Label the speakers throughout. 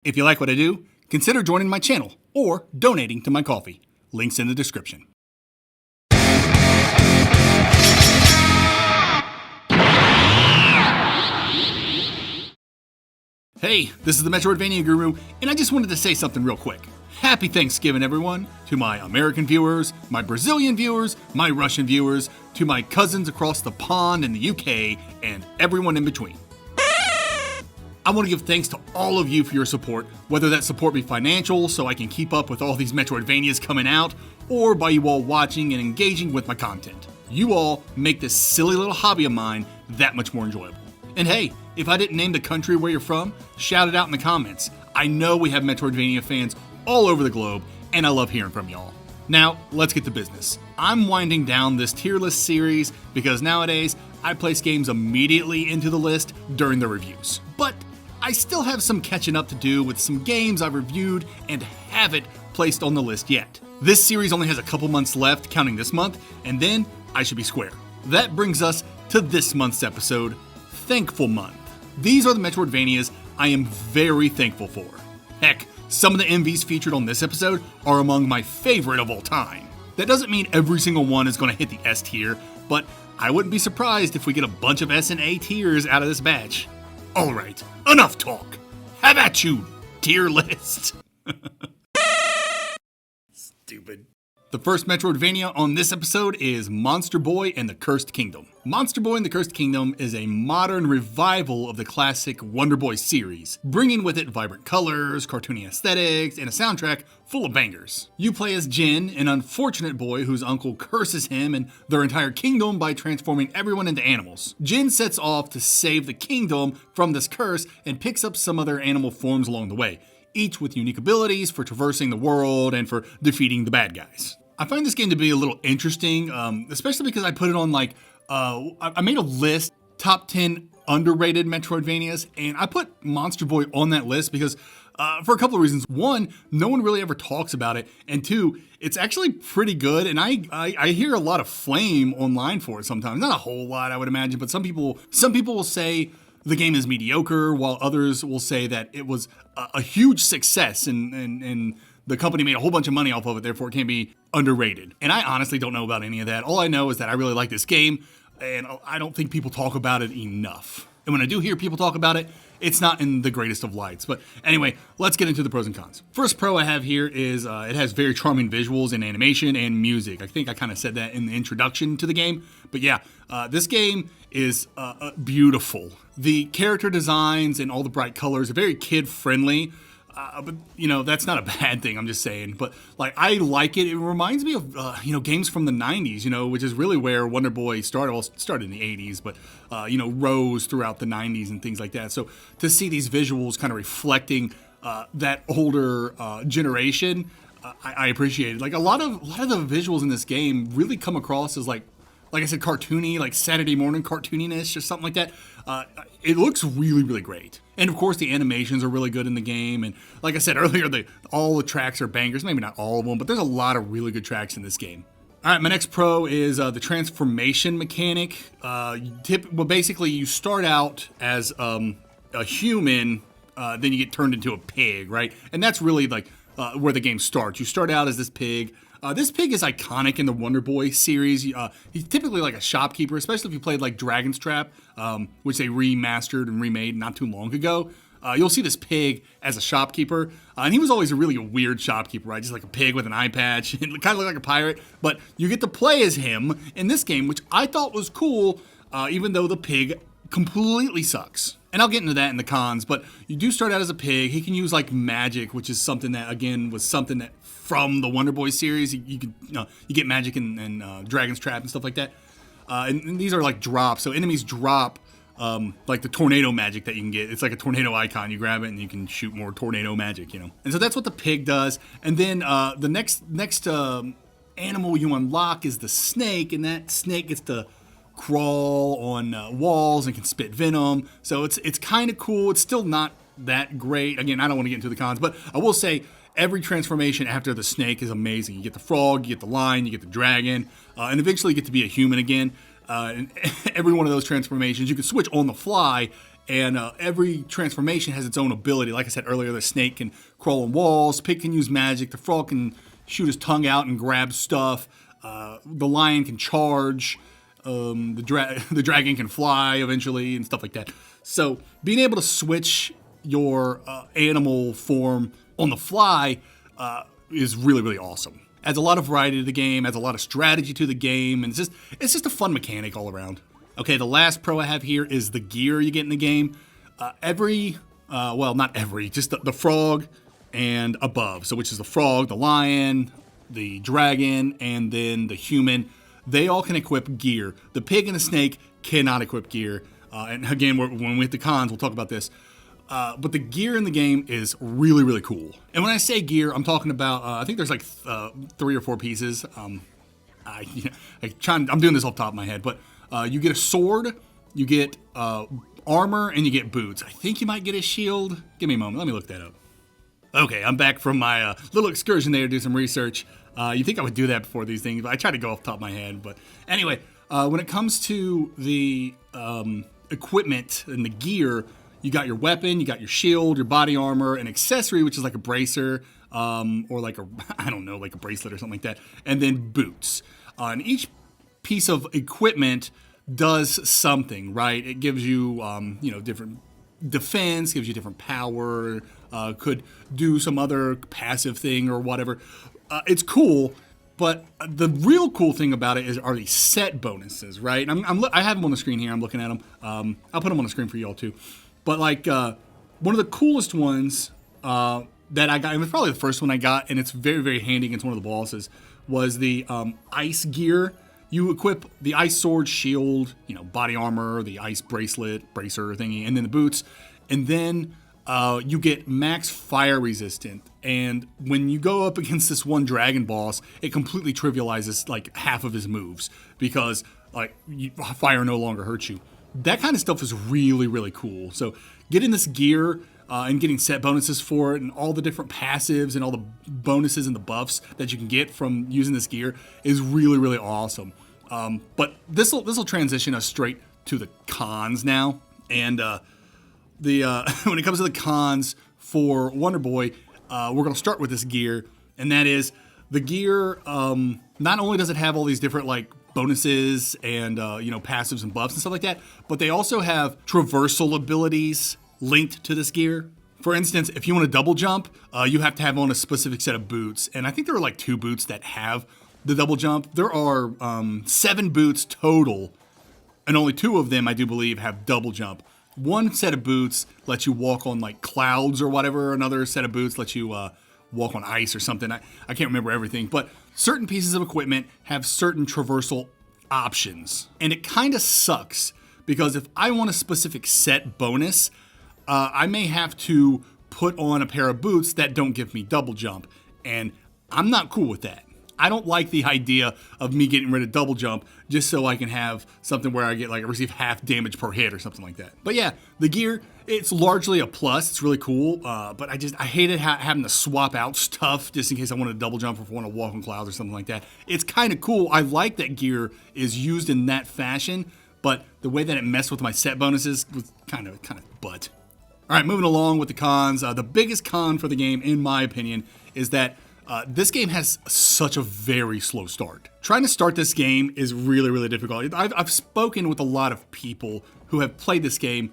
Speaker 1: If you like what I do, consider joining my channel or donating to my coffee. Links in the description. Hey, this is the Metroidvania Guru, and I just wanted to say something real quick. Happy Thanksgiving, everyone, to my American viewers, my Brazilian viewers, my Russian viewers, to my cousins across the pond in the UK, and everyone in between. I want to give thanks to all of you for your support, whether that support be financial so I can keep up with all these Metroidvanias coming out, or by you all watching and engaging with my content. You all make this silly little hobby of mine that much more enjoyable. And hey, if I didn't name the country where you're from, shout it out in the comments. I know we have Metroidvania fans all over the globe, and I love hearing from y'all. Now, let's get to business. I'm winding down this tier list series because nowadays I place games immediately into the list during the reviews. But I still have some catching up to do with some games I've reviewed and haven't placed on the list yet. This series only has a couple months left, counting this month, and then I should be square. That brings us to this month's episode, Thankful Month. These are the Metroidvanias I am very thankful for. Heck, some of the MVs featured on this episode are among my favorite of all time. That doesn't mean every single one is going to hit the S tier, but I wouldn't be surprised if we get a bunch of S and A tiers out of this batch. Alright, enough talk. How about you, tier list? Stupid. The first Metroidvania on this episode is Monster Boy and the Cursed Kingdom. Monster Boy and the Cursed Kingdom is a modern revival of the classic Wonder Boy series, bringing with it vibrant colors, cartoony aesthetics, and a soundtrack full of bangers. You play as Jin, an unfortunate boy whose uncle curses him and their entire kingdom by transforming everyone into animals. Jin sets off to save the kingdom from this curse and picks up some other animal forms along the way, each with unique abilities for traversing the world and for defeating the bad guys. I find this game to be a little interesting, especially because I put it on I made a list, top 10 underrated Metroidvanias, and I put Monster Boy on that list because for a couple of reasons. One, no one really ever talks about it, and two, it's actually pretty good, and I hear a lot of flame online for it sometimes. Not a whole lot, I would imagine, but some people will say the game is mediocre, while others will say that it was a huge success and the company made a whole bunch of money off of it, therefore it can't be underrated. And I honestly don't know about any of that. All I know is that I really like this game, and I don't think people talk about it enough. And when I do hear people talk about it, it's not in the greatest of lights. But anyway, let's get into the pros and cons. First pro I have here is it has very charming visuals and animation and music. I think I kind of said that in the introduction to the game. But yeah, this game is beautiful. The character designs and all the bright colors are very kid-friendly. But, that's not a bad thing, I'm just saying. But, I like it. It reminds me of, games from the 90s, which is really where Wonder Boy started. Well, it started in the 80s, but, rose throughout the 90s and things like that. So to see these visuals kind of reflecting that older generation, I appreciate it. A lot of the visuals in this game really come across as, like I said, cartoony, like Saturday morning cartooniness or something like that. It looks really, really great. And of course, the animations are really good in the game. And like I said earlier, all the tracks are bangers. Maybe not all of them, but there's a lot of really good tracks in this game. All right, my next pro is the transformation mechanic. Basically, you start out as a human, then you get turned into a pig, right? And that's really where the game starts. You start out as this pig. This pig is iconic in the Wonder Boy series. He's typically like a shopkeeper, especially if you played Dragon's Trap, which they remastered and remade not too long ago. You'll see this pig as a shopkeeper, and he was always a really weird shopkeeper, right? Just like a pig with an eye patch, and kind of looked like a pirate. But you get to play as him in this game, which I thought was cool, even though the pig completely sucks. And I'll get into that in the cons, but you do start out as a pig. He can use magic, which is something that, again, was something that from the Wonder Boy series, you get magic and Dragon's Trap and stuff like that. And these are drops, so enemies drop the tornado magic that you can get. It's like a tornado icon. You grab it and you can shoot more tornado magic, And so that's what the pig does. And then the next animal you unlock is the snake, and that snake gets to crawl on walls and can spit venom. So it's kind of cool. It's still not that great. Again, I don't want to get into the cons, but I will say every transformation after the snake is amazing. You get the frog, you get the lion, you get the dragon, and eventually you get to be a human again. And every one of those transformations, you can switch on the fly And every transformation has its own ability. Like I said earlier, the snake can crawl on walls, pig can use magic, the frog can shoot his tongue out and grab stuff, the lion can charge, the dragon can fly eventually, and stuff like that. So being able to switch your animal form on the fly is really, really awesome. Adds a lot of variety to the game, adds a lot of strategy to the game, and it's just a fun mechanic all around. Okay, the last pro I have here is the gear you get in the game. Not every, just the frog and above. So which is the frog, the lion, the dragon, and then the human. They all can equip gear. The pig and the snake cannot equip gear. And again, when we hit the cons, we'll talk about this. But the gear in the game is really, really cool. And when I say gear, I'm talking about, I think there's like 3 or 4 pieces. I'm doing this off the top of my head, but you get a sword, you get armor, and you get boots. I think you might get a shield. Give me a moment. Let me look that up. Okay, I'm back from my little excursion there to do some research. You think I would do that before these things, but I try to go off the top of my head. But anyway, when it comes to the equipment and the gear, you got your weapon, you got your shield, your body armor, an accessory, which is like a bracer, or like like a bracelet or something like that, and then boots. And each piece of equipment does something, right? It gives you, different defense, gives you different power, could do some other passive thing or whatever. It's cool, but the real cool thing about it are these set bonuses, right? I have them on the screen here. I'm looking at them. I'll put them on the screen for y'all too. But like one of the coolest ones that I got, it was probably the first one I got, and it's very, very handy against one of the bosses, was the ice gear. You equip the ice sword, shield, body armor, the ice bracelet, bracer thingy, and then the boots. And then you get max fire resistant. And when you go up against this one dragon boss, it completely trivializes like half of his moves because fire no longer hurts you. That kind of stuff is really, really cool. So getting this gear and getting set bonuses for it and all the different passives and all the bonuses and the buffs that you can get from using this gear is really, really awesome. But this will transition us straight to the cons now. And when it comes to the cons for Wonder Boy, we're going to start with this gear. And that is the gear, not only does it have all these different bonuses and passives and buffs and stuff like that, but they also have traversal abilities linked to this gear. For instance, if you want to double jump, you have to have on a specific set of boots. And I think there are 2 boots that have the double jump. There are 7 boots total, and only 2 of them, I do believe, have double jump. One set of boots lets you walk on clouds or whatever. Another set of boots lets you walk on ice or something. I can't remember everything, but certain pieces of equipment have certain traversal options. And it kind of sucks because if I want a specific set bonus, I may have to put on a pair of boots that don't give me double jump. And I'm not cool with that. I don't like the idea of me getting rid of double jump just so I can have something where I get I receive half damage per hit or something like that. But yeah, the gear, it's largely a plus. It's really cool. But I hated having to swap out stuff just in case I wanted to double jump or if I want to walk on clouds or something like that. It's kind of cool. I like that gear is used in that fashion, but the way that it messed with my set bonuses was kind of butt. All right, moving along with the cons. The biggest con for the game, in my opinion, is that this game has such a very slow start. Trying to start this game is really, really difficult. I've spoken with a lot of people who have played this game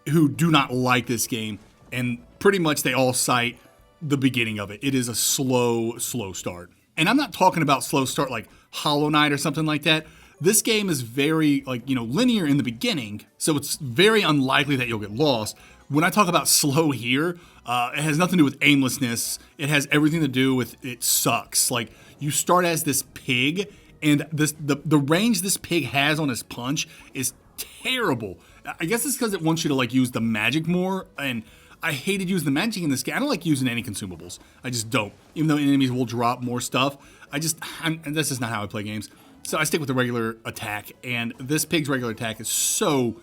Speaker 1: who do not like this game, and pretty much they all cite the beginning of it. It is a slow start. And I'm not talking about slow start like Hollow Knight or something like that. This game is very linear in the beginning, so it's very unlikely that you'll get lost. When I talk about slow here, it has nothing to do with aimlessness. It has everything to do with it sucks. You start as this pig, and the range this pig has on his punch is terrible. I guess it's because it wants you to use the magic more, and I hated using the magic in this game. I don't like using any consumables. I just don't. Even though enemies will drop more stuff, this is not how I play games. So I stick with the regular attack, and this pig's regular attack is so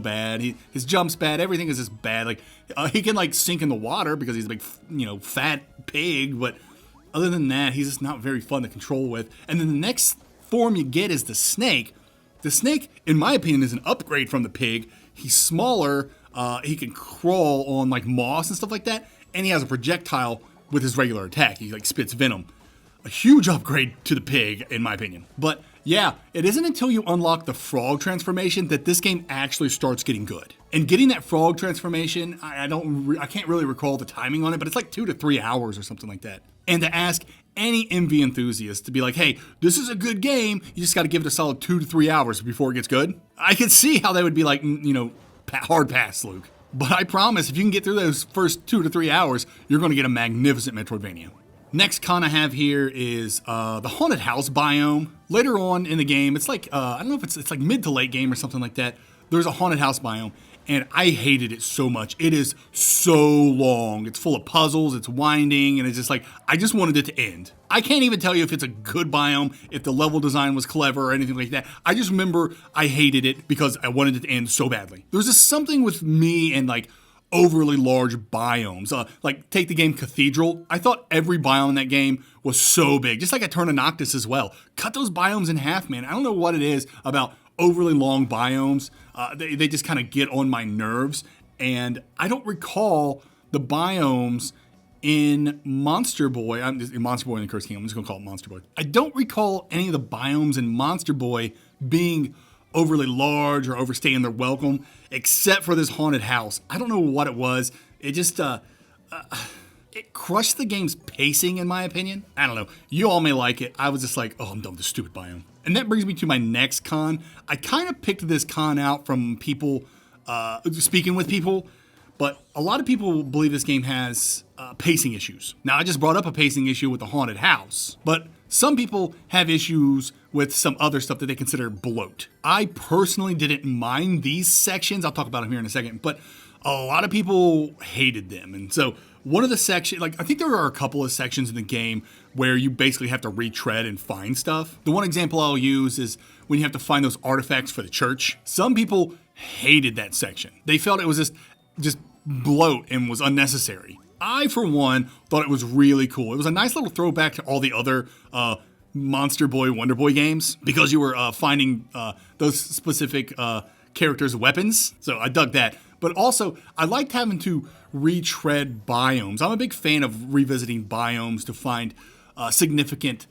Speaker 1: bad. His jump's bad. Everything is just bad. He can sink in the water because he's a big, fat pig. But other than that, he's just not very fun to control with. And then the next form you get is the snake. The snake, in my opinion, is an upgrade from the pig. He's smaller. He can crawl on like moss and stuff like that. And he has a projectile with his regular attack. He like spits venom. A huge upgrade to the pig, in my opinion. But yeah, it isn't until you unlock the frog transformation that this game actually starts getting good. And getting that frog transformation, I can't really recall the timing on it, but it's like 2 to 3 hours or something like that. And to ask any MV enthusiast to be like, hey, this is a good game, you just got to give it a solid 2 to 3 hours before it gets good. I could see how they would be like, hard pass, Luke. But I promise, if you can get through those first 2 to 3 hours, you're going to get a magnificent Metroidvania. Next con I have here is the haunted house biome. Later on in the game, it's like, I don't know if it's like mid to late game or something like that. There's a haunted house biome, and I hated it so much. It is so long. It's full of puzzles, it's winding, and it's just like, I just wanted it to end. I can't even tell you if it's a good biome, if the level design was clever or anything like that. I just remember I hated it because I wanted it to end so badly. There's just something with me and like overly large biomes. Like, take the game Cathedral. I thought every biome in that game was so big, just like at Turn of Noctis as well. Cut those biomes in half, man. I don't know what it is about overly long biomes. They just kind of get on my nerves, and I don't recall the biomes in Monster Boy. Monster Boy in the Cursed Kingdom. I'm just going to call it Monster Boy. I don't recall any of the biomes in Monster Boy being overly large or overstaying their welcome, except for this haunted house. I don't know what it was. It just, it crushed the game's pacing, in my opinion. I don't know. You all may like it. I was just like, oh, I'm done with this stupid biome. And that brings me to my next con. I kind of picked this con out from people, speaking with people, but a lot of people believe this game has pacing issues. Now, I just brought up a pacing issue with the haunted house, but some people have issues with some other stuff that they consider bloat. I personally didn't mind these sections. I'll talk about them here in a second, but a lot of people hated them. And so one of the sections, like, I think there are a couple of sections in the game where you basically have to retread and find stuff. The one example I'll use is when you have to find those artifacts for the church. Some people hated that section. They felt it was just bloat and was unnecessary. I, for one, thought it was really cool. It was a nice little throwback to all the other Monster Boy, Wonder Boy games, because you were finding those specific characters' weapons. So I dug that. But also, I liked having to retread biomes. I'm a big fan of revisiting biomes to find significant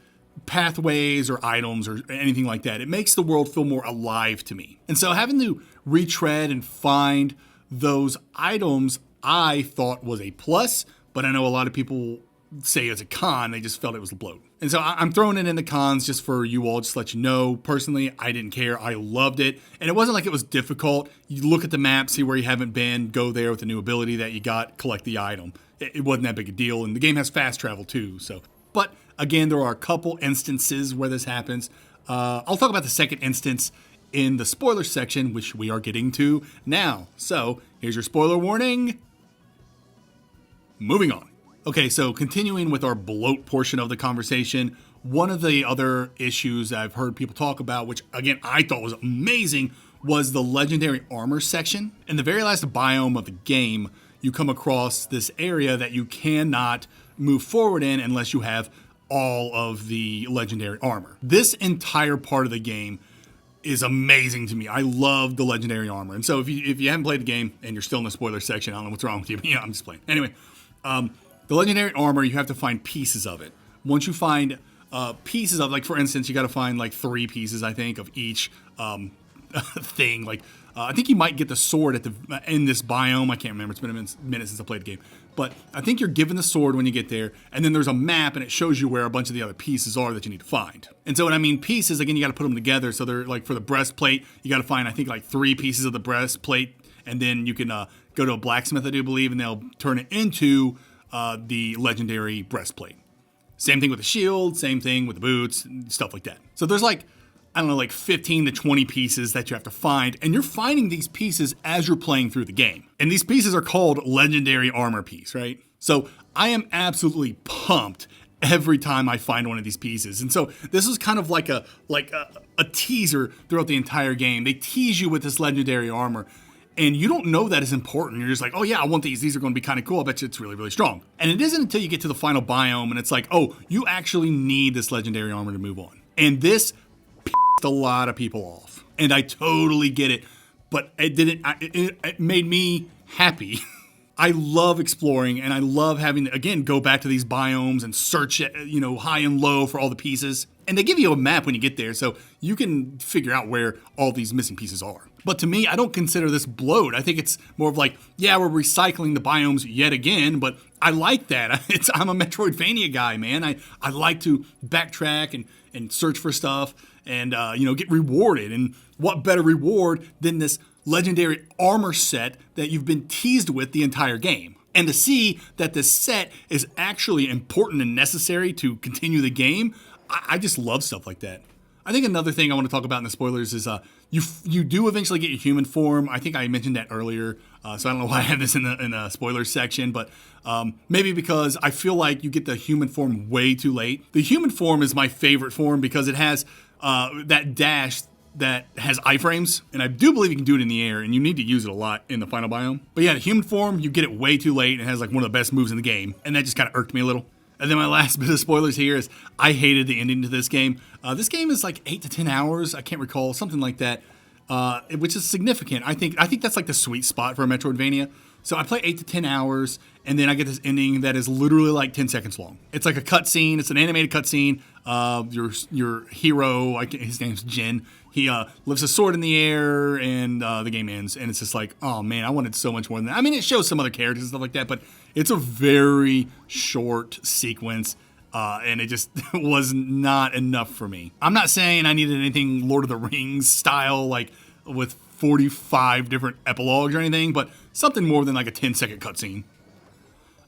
Speaker 1: pathways or items or anything like that. It makes the world feel more alive to me. And so having to retread and find those items, I thought was a plus, but I know a lot of people say it's a con. They just felt it was a bloat. And so I'm throwing it in the cons just for you all, just to let you know. Personally, I didn't care. I loved it. And it wasn't like it was difficult. You look at the map, see where you haven't been, go there with the new ability that you got, collect the item. It wasn't that big a deal. And the game has fast travel too. So, but again, there are a couple instances where this happens. I'll talk about the second instance in the spoiler section, which we are getting to now. So here's your spoiler warning. Moving on. Okay, so continuing with our bloat portion of the conversation, one of the other issues I've heard people talk about, which again I thought was amazing, was the legendary armor section. In the very last biome of the game, you come across this area that you cannot move forward in unless you have all of the legendary armor. This entire part of the game is amazing to me. I love the legendary armor. And so if you haven't played the game and you're still in the spoiler section, I don't know what's wrong with you, but I'm just playing. Anyway, the legendary armor, you have to find pieces of it. Once you find pieces of, like, for instance, you got to find like 3 pieces, I think, of each thing. Like, I think you might get the sword in this biome. I can't remember. It's been a minute since I played the game. But I think you're given the sword when you get there, and then there's a map, and it shows you where a bunch of the other pieces are that you need to find. And so when I mean pieces, again, you got to put them together. So they're like, for the breastplate, you got to find, I think, like 3 pieces of the breastplate, and then you can go to a blacksmith, I do believe, and they'll turn it into the legendary breastplate. Same thing with the shield, same thing with the boots, stuff like that. So there's like, I don't know, like 15 to 20 pieces that you have to find, and you're finding these pieces as you're playing through the game. And these pieces are called legendary armor piece, right? So I am absolutely pumped every time I find one of these pieces. And so this is kind of like a teaser throughout the entire game. They tease you with this legendary armor, and you don't know that is important. You're just like, oh yeah, I want these. These are going to be kind of cool. I bet you it's really, really strong. And it isn't until you get to the final biome and it's like, oh, you actually need this legendary armor to move on. And this pissed a lot of people off. And I totally get it. but it didn't. It made me happy. I love exploring, and I love having to, again, go back to these biomes and search, high and low for all the pieces. And they give you a map when you get there, so you can figure out where all these missing pieces are. But to me, I don't consider this bloat. I think it's more of like, yeah, we're recycling the biomes yet again, but I like that. I'm a Metroidvania guy, man. I like to backtrack and search for stuff and, get rewarded. And what better reward than this legendary armor set that you've been teased with the entire game. And to see that this set is actually important and necessary to continue the game, I just love stuff like that. I think another thing I want to talk about in the spoilers is you do eventually get your human form. I think I mentioned that earlier, so I don't know why I have this in the spoilers section, but maybe because I feel like you get the human form way too late. The human form is my favorite form because it has that dash that has iframes, and I do believe you can do it in the air, and you need to use it a lot in the final biome. But yeah, the human form, you get it way too late, and it has like one of the best moves in the game, and that just kind of irked me a little. And then my last bit of spoilers here is I hated the ending to this game. This game is like 8 to 10 hours, I can't recall, something like that, which is significant. I think that's like the sweet spot for a Metroidvania. So I play 8 to 10 hours, and then I get this ending that is literally like 10 seconds long. It's like a cutscene. It's an animated cutscene. Your hero, his name's Jin. He lifts a sword in the air, and the game ends. And it's just like, oh man, I wanted so much more than that. I mean, it shows some other characters and stuff like that, but it's a very short sequence. And it just was not enough for me. I'm not saying I needed anything Lord of the Rings style, like with 45 different epilogues or anything, but something more than like a 10-second cutscene.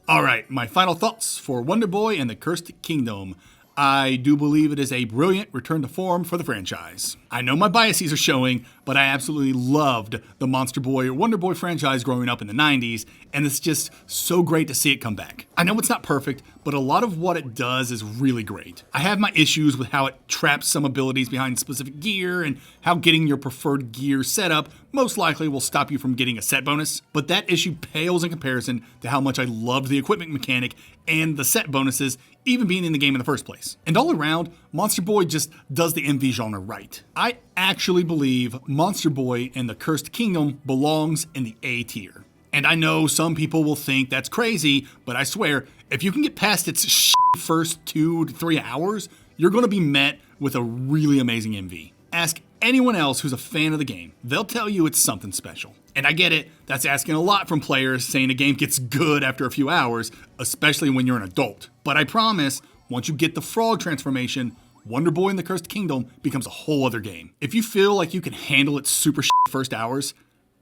Speaker 1: All right, my final thoughts for Wonder Boy and the Cursed Kingdom. I do believe it is a brilliant return to form for the franchise. I know my biases are showing, but I absolutely loved the Monster Boy or Wonder Boy franchise growing up in the 90s, and it's just so great to see it come back. I know it's not perfect, but a lot of what it does is really great. I have my issues with how it traps some abilities behind specific gear and how getting your preferred gear setup most likely will stop you from getting a set bonus, but that issue pales in comparison to how much I loved the equipment mechanic and the set bonuses even being in the game in the first place. And all around, Monster Boy just does the MV genre right. I actually believe Monster Boy and the Cursed Kingdom belongs in the A tier. And I know some people will think that's crazy, but I swear, if you can get past its first 2 to 3 hours, you're going to be met with a really amazing MV. Ask anyone else who's a fan of the game. They'll tell you it's something special. And I get it, that's asking a lot from players saying a game gets good after a few hours, especially when you're an adult. But I promise, once you get the frog transformation, Wonder Boy and the Cursed Kingdom becomes a whole other game. If you feel like you can handle its super first hours,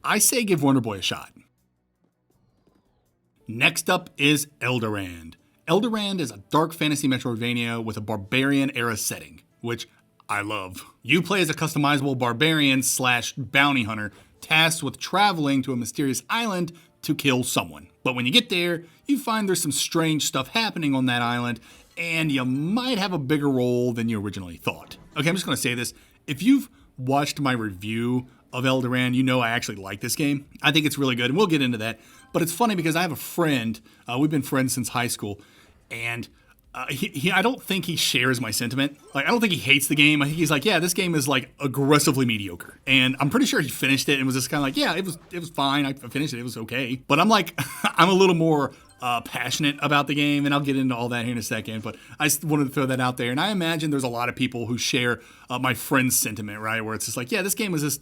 Speaker 1: I say give Wonder Boy a shot. Next up is Elderand. Elderand is a dark fantasy Metroidvania with a barbarian era setting, which I love. You play as a customizable barbarian / bounty hunter tasked with traveling to a mysterious island to kill someone. But when you get there, you find there's some strange stuff happening on that island, and you might have a bigger role than you originally thought. Okay, I'm just going to say this. If you've watched my review of Elderand, you know I actually like this game. I think it's really good, and we'll get into that. But it's funny because I have a friend, we've been friends since high school, and I don't think he shares my sentiment. Like, I don't think he hates the game. I think he's like, yeah, this game is like aggressively mediocre. And I'm pretty sure he finished it and was just kind of like, yeah, it was fine. I finished it. It was okay. But I'm like, I'm a little more passionate about the game, and I'll get into all that here in a second. But I just wanted to throw that out there. And I imagine there's a lot of people who share my friend's sentiment, right? Where it's just like, yeah, this game is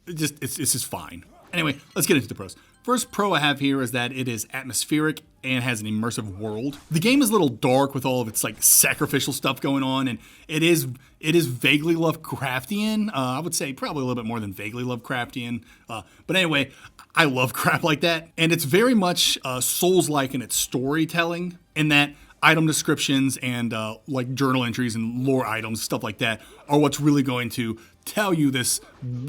Speaker 1: it's just fine. Anyway, let's get into the pros. First pro I have here is that it is atmospheric and has an immersive world. The game is a little dark with all of its like sacrificial stuff going on, and it is vaguely Lovecraftian. I would say probably a little bit more than vaguely Lovecraftian. But anyway, I love crap like that, and it's very much Souls-like in its storytelling, in that item descriptions and like journal entries and lore items, stuff like that, are what's really going to tell you this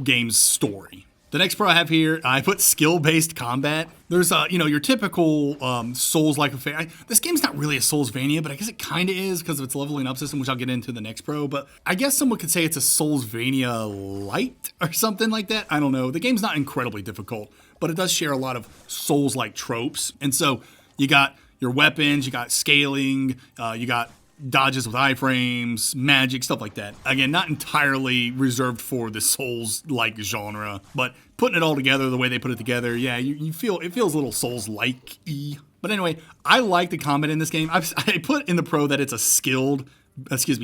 Speaker 1: game's story. The next pro I have here, I put skill-based combat. There's, your typical Souls-like affair. This game's not really a Soulsvania, but I guess it kind of is because of its leveling up system, which I'll get into the next pro. But I guess someone could say it's a Soulsvania light or something like that. I don't know. The game's not incredibly difficult, but it does share a lot of Souls-like tropes. And so you got your weapons, you got scaling, you got dodges with iframes, magic, stuff like that. Again, not entirely reserved for the Souls-like genre, but putting it all together the way they put it together, yeah, you feel it feels a little Souls-like-y. But anyway, I like the combat in this game. I put in the pro that it's a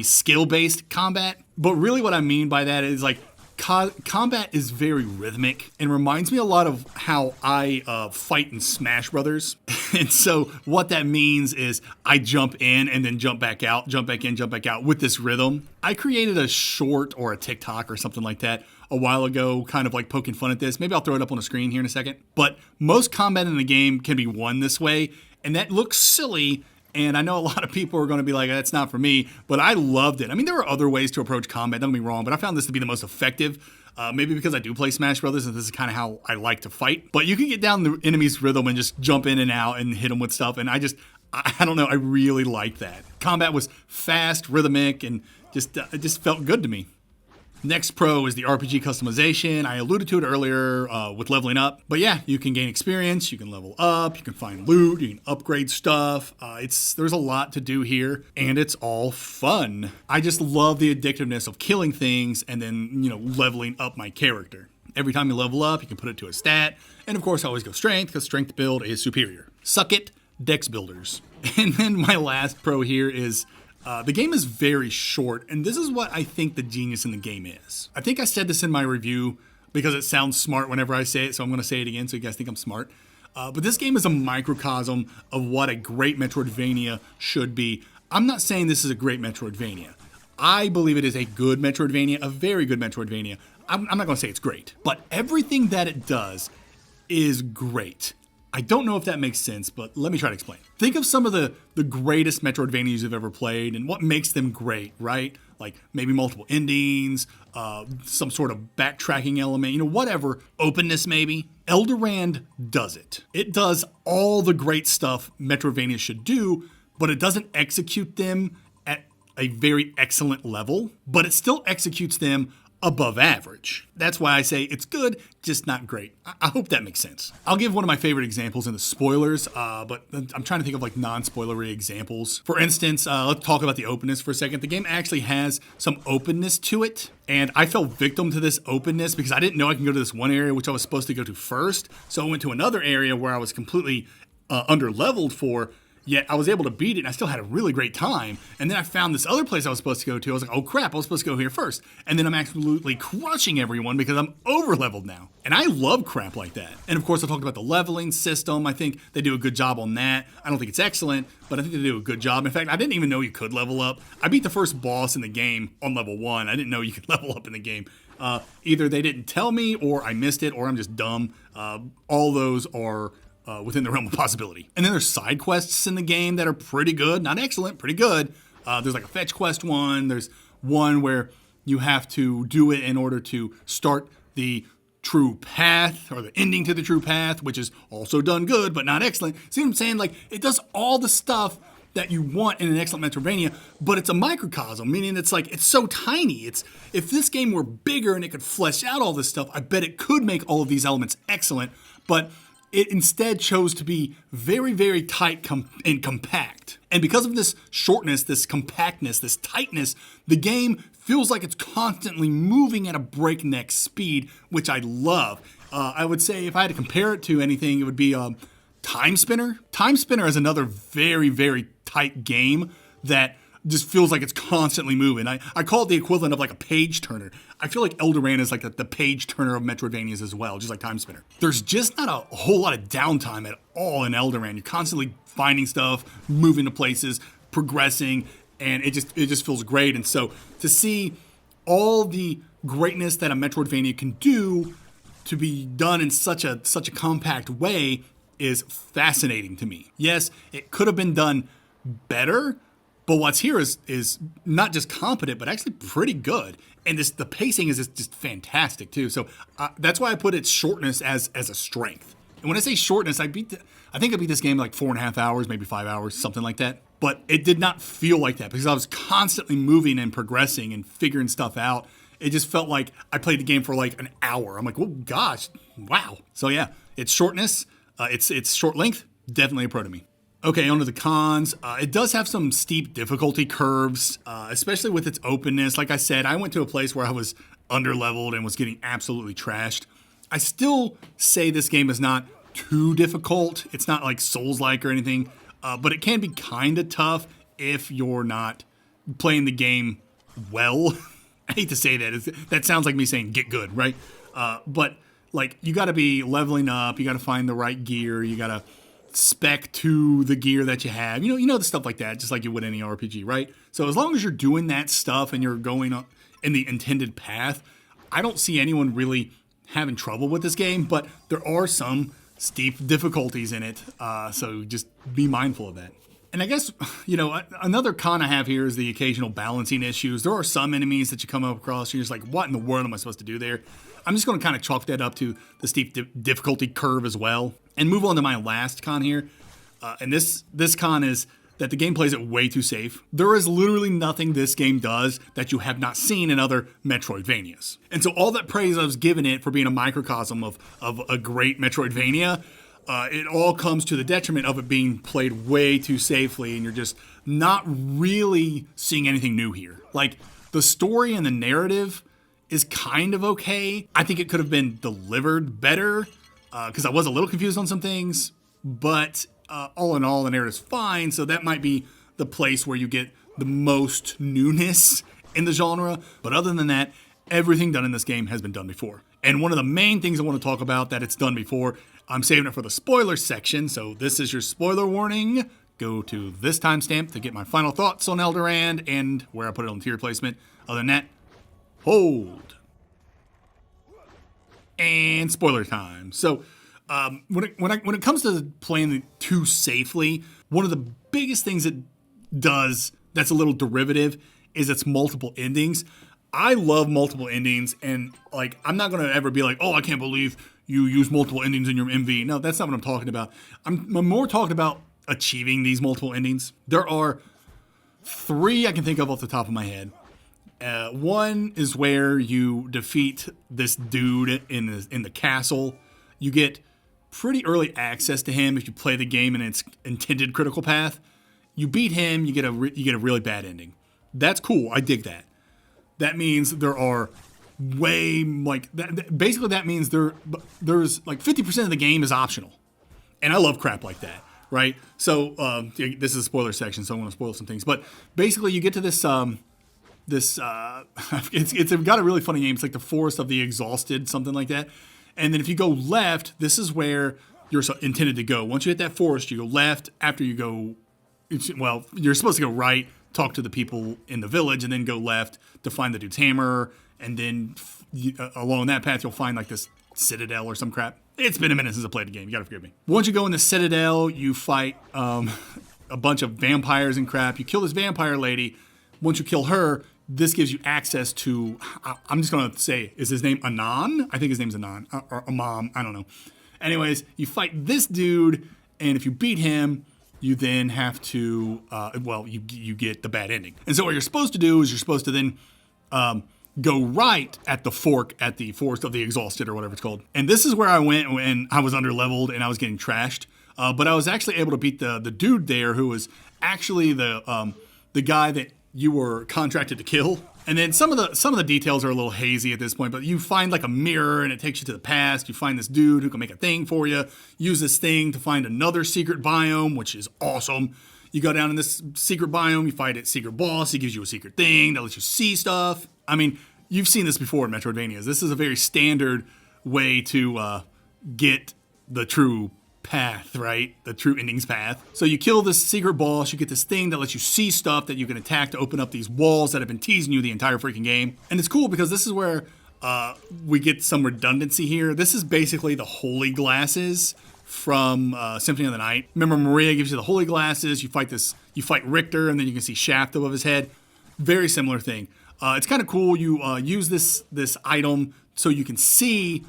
Speaker 1: skill-based combat. But really what I mean by that is like combat is very rhythmic and reminds me a lot of how I fight in Smash Brothers. And so what that means is I jump in and then jump back out, jump back in, jump back out with this rhythm. I created a short or a TikTok or something like that a while ago, kind of like poking fun at this. Maybe I'll throw it up on the screen here in a second. But most combat in the game can be won this way, and that looks silly. And I know a lot of people are going to be like, that's not for me, but I loved it. I mean, there are other ways to approach combat, don't get me wrong, but I found this to be the most effective, maybe because I do play Smash Brothers and this is kind of how I like to fight. But you can get down the enemy's rhythm and just jump in and out and hit them with stuff, and I don't know, I really like that. Combat was fast, rhythmic, and it just felt good to me. Next pro is the RPG customization. I alluded to it earlier with leveling up. But yeah, you can gain experience, you can level up, you can find loot, you can upgrade stuff. There's a lot to do here, and it's all fun. I just love the addictiveness of killing things and then, leveling up my character. Every time you level up, you can put it to a stat. And of course, I always go strength, because strength build is superior. Suck it, Dex builders. And then my last pro here is the game is very short, and this is what I think the genius in the game is. I think I said this in my review because it sounds smart whenever I say it, so I'm going to say it again so you guys think I'm smart. But this game is a microcosm of what a great Metroidvania should be. I'm not saying this is a great Metroidvania. I believe it is a good Metroidvania, a very good Metroidvania. I'm not going to say it's great, but everything that it does is great. I don't know if that makes sense, but let me try to explain. Think of some of the greatest Metroidvanias you've ever played and what makes them great, right? Like maybe multiple endings, some sort of backtracking element, whatever. Openness maybe. Elderand does it. It does all the great stuff Metroidvania should do, but it doesn't execute them at a very excellent level, but it still executes them above average. That's why I say it's good, just not great. I hope that makes sense. I'll give one of my favorite examples in the spoilers, but I'm trying to think of like non-spoilery examples. For instance, let's talk about the openness for a second. The game actually has some openness to it, and I fell victim to this openness because I didn't know I can go to this one area which I was supposed to go to first. So I went to another area where I was completely under-leveled for, yet I was able to beat it, and I still had a really great time. And then I found this other place I was supposed to go to. I was like, oh crap, I was supposed to go here first. And then I'm absolutely crushing everyone because I'm over-leveled now. And I love crap like that. And of course, I talked about the leveling system. I think they do a good job on that. I don't think it's excellent, but I think they do a good job. In fact, I didn't even know you could level up. I beat the first boss in the game on level 1. I didn't know you could level up in the game. Either they didn't tell me, or I missed it, or I'm just dumb. All those are within the realm of possibility. And then there's side quests in the game that are pretty good, not excellent, pretty good. There's like a fetch quest one. There's one where you have to do it in order to start the true path, or the ending to the true path, which is also done good, but not excellent. See what I'm saying? Like, it does all the stuff that you want in an excellent Metroidvania, but it's a microcosm, meaning it's so tiny. If this game were bigger and it could flesh out all this stuff, I bet it could make all of these elements excellent, but it instead chose to be very, very tight and compact. And because of this shortness, this compactness, this tightness, the game feels like it's constantly moving at a breakneck speed, which I love. I would say if I had to compare it to anything, it would be Time Spinner. Time Spinner is another very, very tight game that just feels like it's constantly moving. I call it the equivalent of like a page turner. I feel like Elderand is like the page turner of Metroidvanias as well, just like Time Spinner. There's just not a whole lot of downtime at all in Elderand. You're constantly finding stuff, moving to places, progressing, and it just feels great. And so to see all the greatness that a Metroidvania can do to be done in such a compact way is fascinating to me. Yes, it could have been done better, but what's here is not just competent, but actually pretty good. And the pacing is just fantastic too. So that's why I put its shortness as a strength. And when I say shortness, I think I beat this game in like 4.5 hours, maybe 5 hours, something like that. But it did not feel like that because I was constantly moving and progressing and figuring stuff out. It just felt like I played the game for like an hour. I'm like, oh gosh, wow. So yeah, its shortness, its short length, definitely a pro to me. Okay, on to the cons. It does have some steep difficulty curves, especially with its openness. Like I said, I went to a place where I was underleveled and was getting absolutely trashed. I still say this game is not too difficult. It's not like Souls-like or anything, but it can be kind of tough if you're not playing the game well. I hate to say that. That sounds like me saying get good, right? But like you got to be leveling up. You got to find the right gear. You got to spec to the gear that you have. You know the stuff like that, just like you would any RPG, right? So as long as you're doing that stuff and you're going in the intended path, I don't see anyone really having trouble with this game, but there are some steep difficulties in it, so just be mindful of that. And I guess, another con I have here is the occasional balancing issues. There are some enemies that you come up across, you're just like, what in the world am I supposed to do there? I'm just going to kind of chalk that up to the steep difficulty curve as well. And move on to my last con here. And this con is that the game plays it way too safe. There is literally nothing this game does that you have not seen in other Metroidvanias. And so all that praise I was giving it for being a microcosm of a great Metroidvania, it all comes to the detriment of it being played way too safely, and you're just not really seeing anything new here. Like, the story and the narrative is kind of okay. I think it could have been delivered better, because I was a little confused on some things, but all in all, the narrative's fine, so that might be the place where you get the most newness in the genre. But other than that, everything done in this game has been done before. And one of the main things I want to talk about that it's done before, I'm saving it for the spoiler section, so this is your spoiler warning. Go to this timestamp to get my final thoughts on Elderand and where I put it on tier placement. Other than that, hold. And spoiler time. So when it comes to playing too safely, one of the biggest things it does that's a little derivative is its multiple endings. I love multiple endings, and like I'm not gonna ever be like, oh, I can't believe you use multiple endings in your MV. No, that's not what I'm talking about. I'm more talking about achieving these multiple endings. There are 3 I can think of off the top of my head. One is where you defeat this dude in the castle. You get pretty early access to him if you play the game in its intended critical path. You beat him, you get a really bad ending. That's cool. I dig that. That means there are way like that. Basically, that means there's like 50% of the game is optional, and I love crap like that, right? So this is a spoiler section, so I'm going to spoil some things. But basically, you get to this. It's got a really funny name. It's like the Forest of the Exhausted, something like that. And then if you go left, this is where you're intended to go. Once you hit that forest, you go left. After you go, well, you're supposed to go right, talk to the people in the village, and then go left to find the dude's hammer. And then along that path, you'll find like this citadel or some crap. It's been a minute since I played the game. You gotta forgive me. Once you go in the citadel, you fight a bunch of vampires and crap. You kill this vampire lady. Once you kill her, this gives you access to, I'm just going to say, is his name Anan? I think his name's Anan, or Amam, I don't know. Anyways, you fight this dude, and if you beat him, you then have to, you get the bad ending. And so what you're supposed to do is you're supposed to then go right at the fork at the Forest of the Exhausted, or whatever it's called. And this is where I went when I was underleveled and I was getting trashed. But I was actually able to beat the dude there, who was actually the guy that you were contracted to kill. And then some of the details are a little hazy at this point, but you find like a mirror and it takes you to the past. You find this dude who can make a thing for you. Use this thing to find another secret biome, which is awesome. You go down in this secret biome, you fight a secret boss. He gives you a secret thing that lets you see stuff. I mean, you've seen this before in Metroidvanias. This is a very standard way to get the true path, right? The true endings path. So you kill this secret boss, you get this thing that lets you see stuff that you can attack to open up these walls that have been teasing you the entire freaking game. And it's cool because this is where we get some redundancy here. This is basically the holy glasses from Symphony of the Night. Remember, Maria gives you the holy glasses, you fight Richter, and then you can see Shaft above his head. Very similar thing. It's kind of cool. You use this item so you can see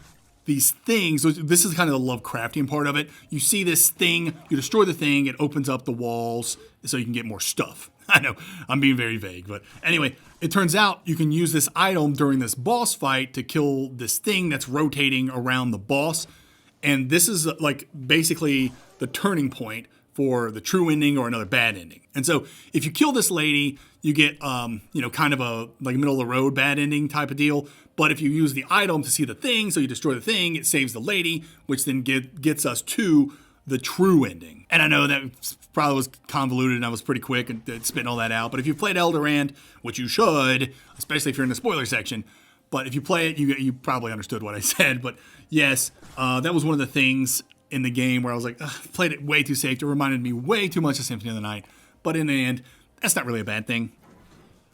Speaker 1: these things. So this is kind of the Lovecraftian part of it. You see this thing, you destroy the thing, it opens up the walls so you can get more stuff. I know, I'm being very vague, but anyway, it turns out you can use this item during this boss fight to kill this thing that's rotating around the boss. And this is like basically the turning point for the true ending or another bad ending. And so if you kill this lady, you get, kind of a like middle of the road bad ending type of deal. But if you use the item to see the thing, so you destroy the thing, it saves the lady, which then gets us to the true ending. And I know that probably was convoluted and I was pretty quick at spitting all that out. But if you've played Elderand, which you should, especially if you're in the spoiler section, but if you play it, you probably understood what I said. But yes, that was one of the things in the game where I was like, played it way too safe. It reminded me way too much of Symphony of the Night. But in the end, that's not really a bad thing.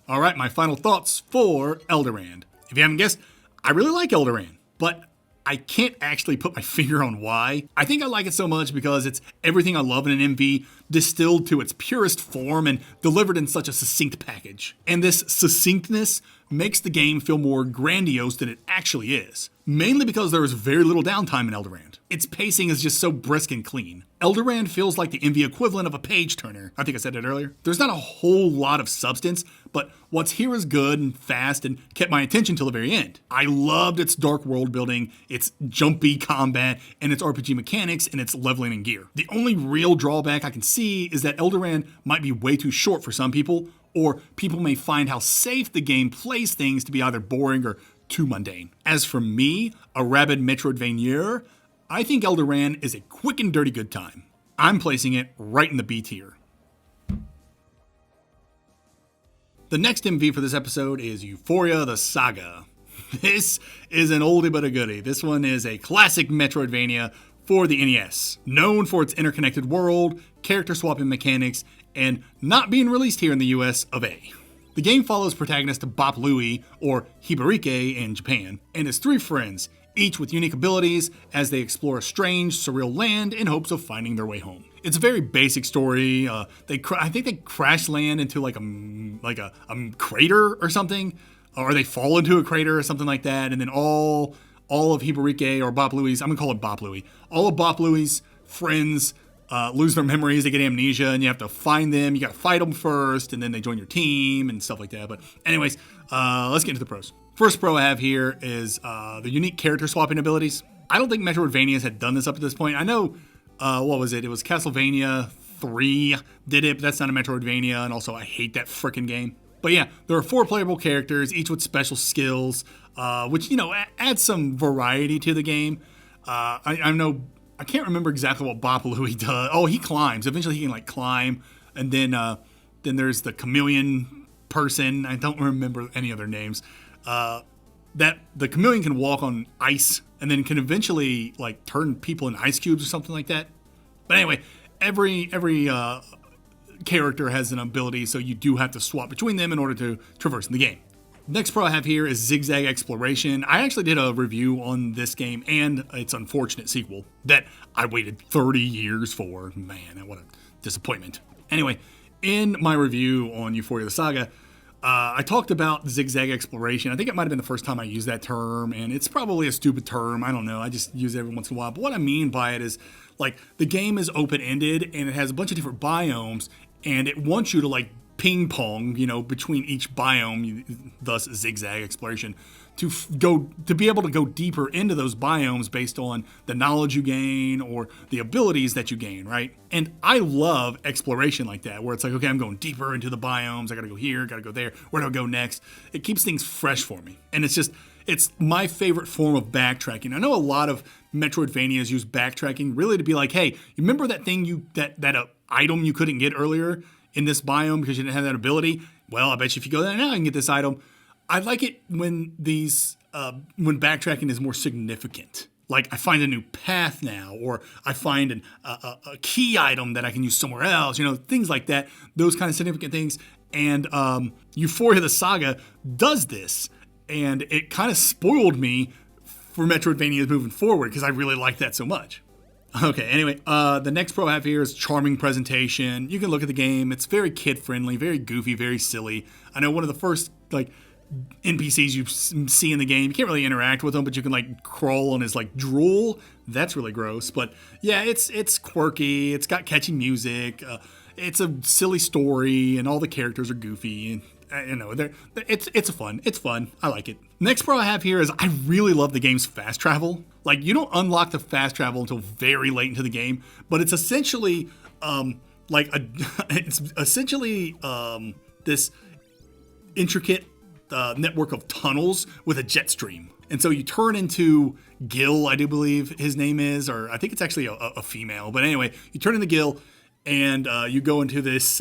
Speaker 1: All right, my final thoughts for Elderand. If you haven't guessed, I really like Elderand, but I can't actually put my finger on why. I think I like it so much because it's everything I love in an MV distilled to its purest form and delivered in such a succinct package. And this succinctness makes the game feel more grandiose than it actually is. Mainly because there is very little downtime in Elderand. Its pacing is just so brisk and clean. Elderand feels like the MV equivalent of a page turner. I think I said it earlier. There's not a whole lot of substance, but what's here is good and fast and kept my attention till the very end. I loved its dark world building, its jumpy combat, and its RPG mechanics and its leveling and gear. The only real drawback I can see is that Elderand might be way too short for some people, or people may find how safe the game plays things to be either boring or too mundane. As for me, a rabid Metroidvania, I think Elderand is a quick and dirty good time. I'm placing it right in the B tier. The next MV for this episode is Ufouria the Saga. This is an oldie but a goodie. This one is a classic Metroidvania for the NES, known for its interconnected world, character swapping mechanics, and not being released here in the US of A. The game follows protagonist Bop Louie, or Hibarike in Japan, and his three friends, each with unique abilities as they explore a strange, surreal land in hopes of finding their way home. It's a very basic story. I think they crash land into like a crater or something, or they fall into a crater or something like that, and then all of Hibarike or Bop Louie's, I'm gonna call it Bop Louie, all of Bop Louie's friends lose their memories, they get amnesia, and you have to find them. You gotta fight them first, and then they join your team and stuff like that. But anyways, let's get into the pros. First pro I have here is the unique character swapping abilities. I don't think Metroidvanias had done this up to this point. I know, what was it? It was Castlevania 3 did it, but that's not a Metroidvania, and also I hate that frickin' game. But yeah, there are 4 playable characters, each with special skills, which, adds some variety to the game. I can't remember exactly what Bop Louie does. Oh, he climbs. Eventually he can climb. And then there's the chameleon person. I don't remember any other names. That the chameleon can walk on ice and then can eventually turn people into ice cubes or something like that. But anyway, every character has an ability, so you do have to swap between them in order to traverse in the game. Next pro I have here is Zigzag Exploration. I actually did a review on this game and its unfortunate sequel that I waited 30 years for. Man, what a disappointment. Anyway, in my review on Ufouria the Saga, I talked about Zigzag Exploration. I think it might have been the first time I used that term, and it's probably a stupid term. I don't know. I just use it every once in a while. But what I mean by it is, the game is open-ended, and it has a bunch of different biomes, and it wants you to, ping pong, between each biome, thus zigzag exploration, to be able to go deeper into those biomes based on the knowledge you gain or the abilities that you gain, right? And I love exploration like that, where it's okay, I'm going deeper into the biomes, I gotta go here, gotta go there, where do I go next? It keeps things fresh for me. And it's my favorite form of backtracking. I know a lot of Metroidvanias use backtracking really to be hey, you remember that thing that item you couldn't get earlier in this biome because you didn't have that ability? Well, I bet you if you go there now, you can get this item. I like it when when backtracking is more significant. I find a new path now, or I find a key item that I can use somewhere else, things like that, those kind of significant things. And Ufouria the Saga does this, and it kind of spoiled me for Metroidvanias moving forward because I really like that so much. Okay, anyway, the next pro I have here is charming presentation. You can look at the game. It's very kid-friendly, very goofy, very silly. I know one of the first, NPCs you see in the game, you can't really interact with them, but you can, crawl on his, drool. That's really gross. But, yeah, it's quirky. It's got catchy music. It's a silly story, and all the characters are goofy. And, it's fun. It's fun. I like it. Next pro I have here is I really love the game's fast travel. You don't unlock the fast travel until very late into the game, but it's essentially it's essentially this intricate network of tunnels with a jet stream. And so you turn into Gil, I do believe his name is, or I think it's actually a female. But anyway, you turn into Gil, and you go into this.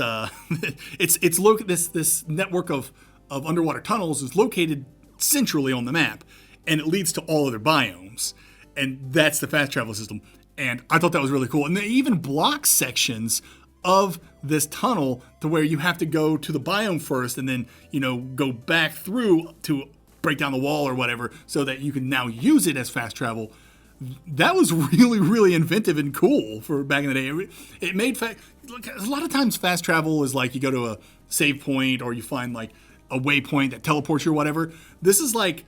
Speaker 1: This network of underwater tunnels is located centrally on the map, and it leads to all other biomes, and that's the fast travel system. And I thought that was really cool. And they even block sections of this tunnel to where you have to go to the biome first, and then go back through to break down the wall or whatever, so that you can now use it as fast travel. That was really, really inventive and cool for back in the day. It made look, a lot of times fast travel is like you go to a save point or you find like a waypoint that teleports you or whatever. This is like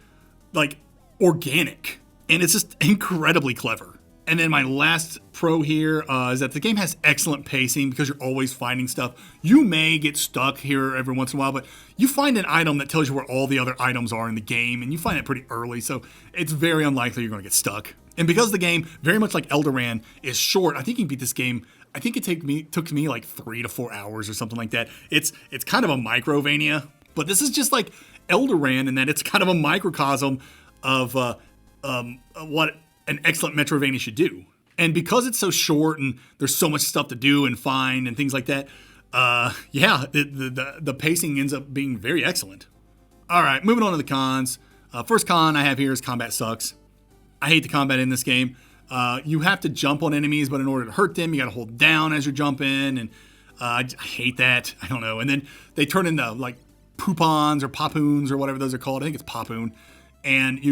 Speaker 1: organic, and it's just incredibly clever. And then my last pro here is that the game has excellent pacing because you're always finding stuff. You may get stuck here every once in a while, but you find an item that tells you where all the other items are in the game, and you find it pretty early, so it's very unlikely you're going to get stuck. And because the game, very much like Elderand, is short, I think you can beat this game. I think it took me like 3 to 4 hours or something like that. It's kind of a Microvania, but this is just like Elderand in that it's kind of a microcosm of what an excellent Metroidvania should do. And because it's so short and there's so much stuff to do and find and things like that, the pacing ends up being very excellent. All right, moving on to the cons. First con I have here is combat sucks. I hate the combat in this game. You have to jump on enemies, but in order to hurt them, you got to hold down as you're jumping, and I hate that. I don't know. And then they turn into like poopons or papoons or whatever those are called. I think it's papoon, and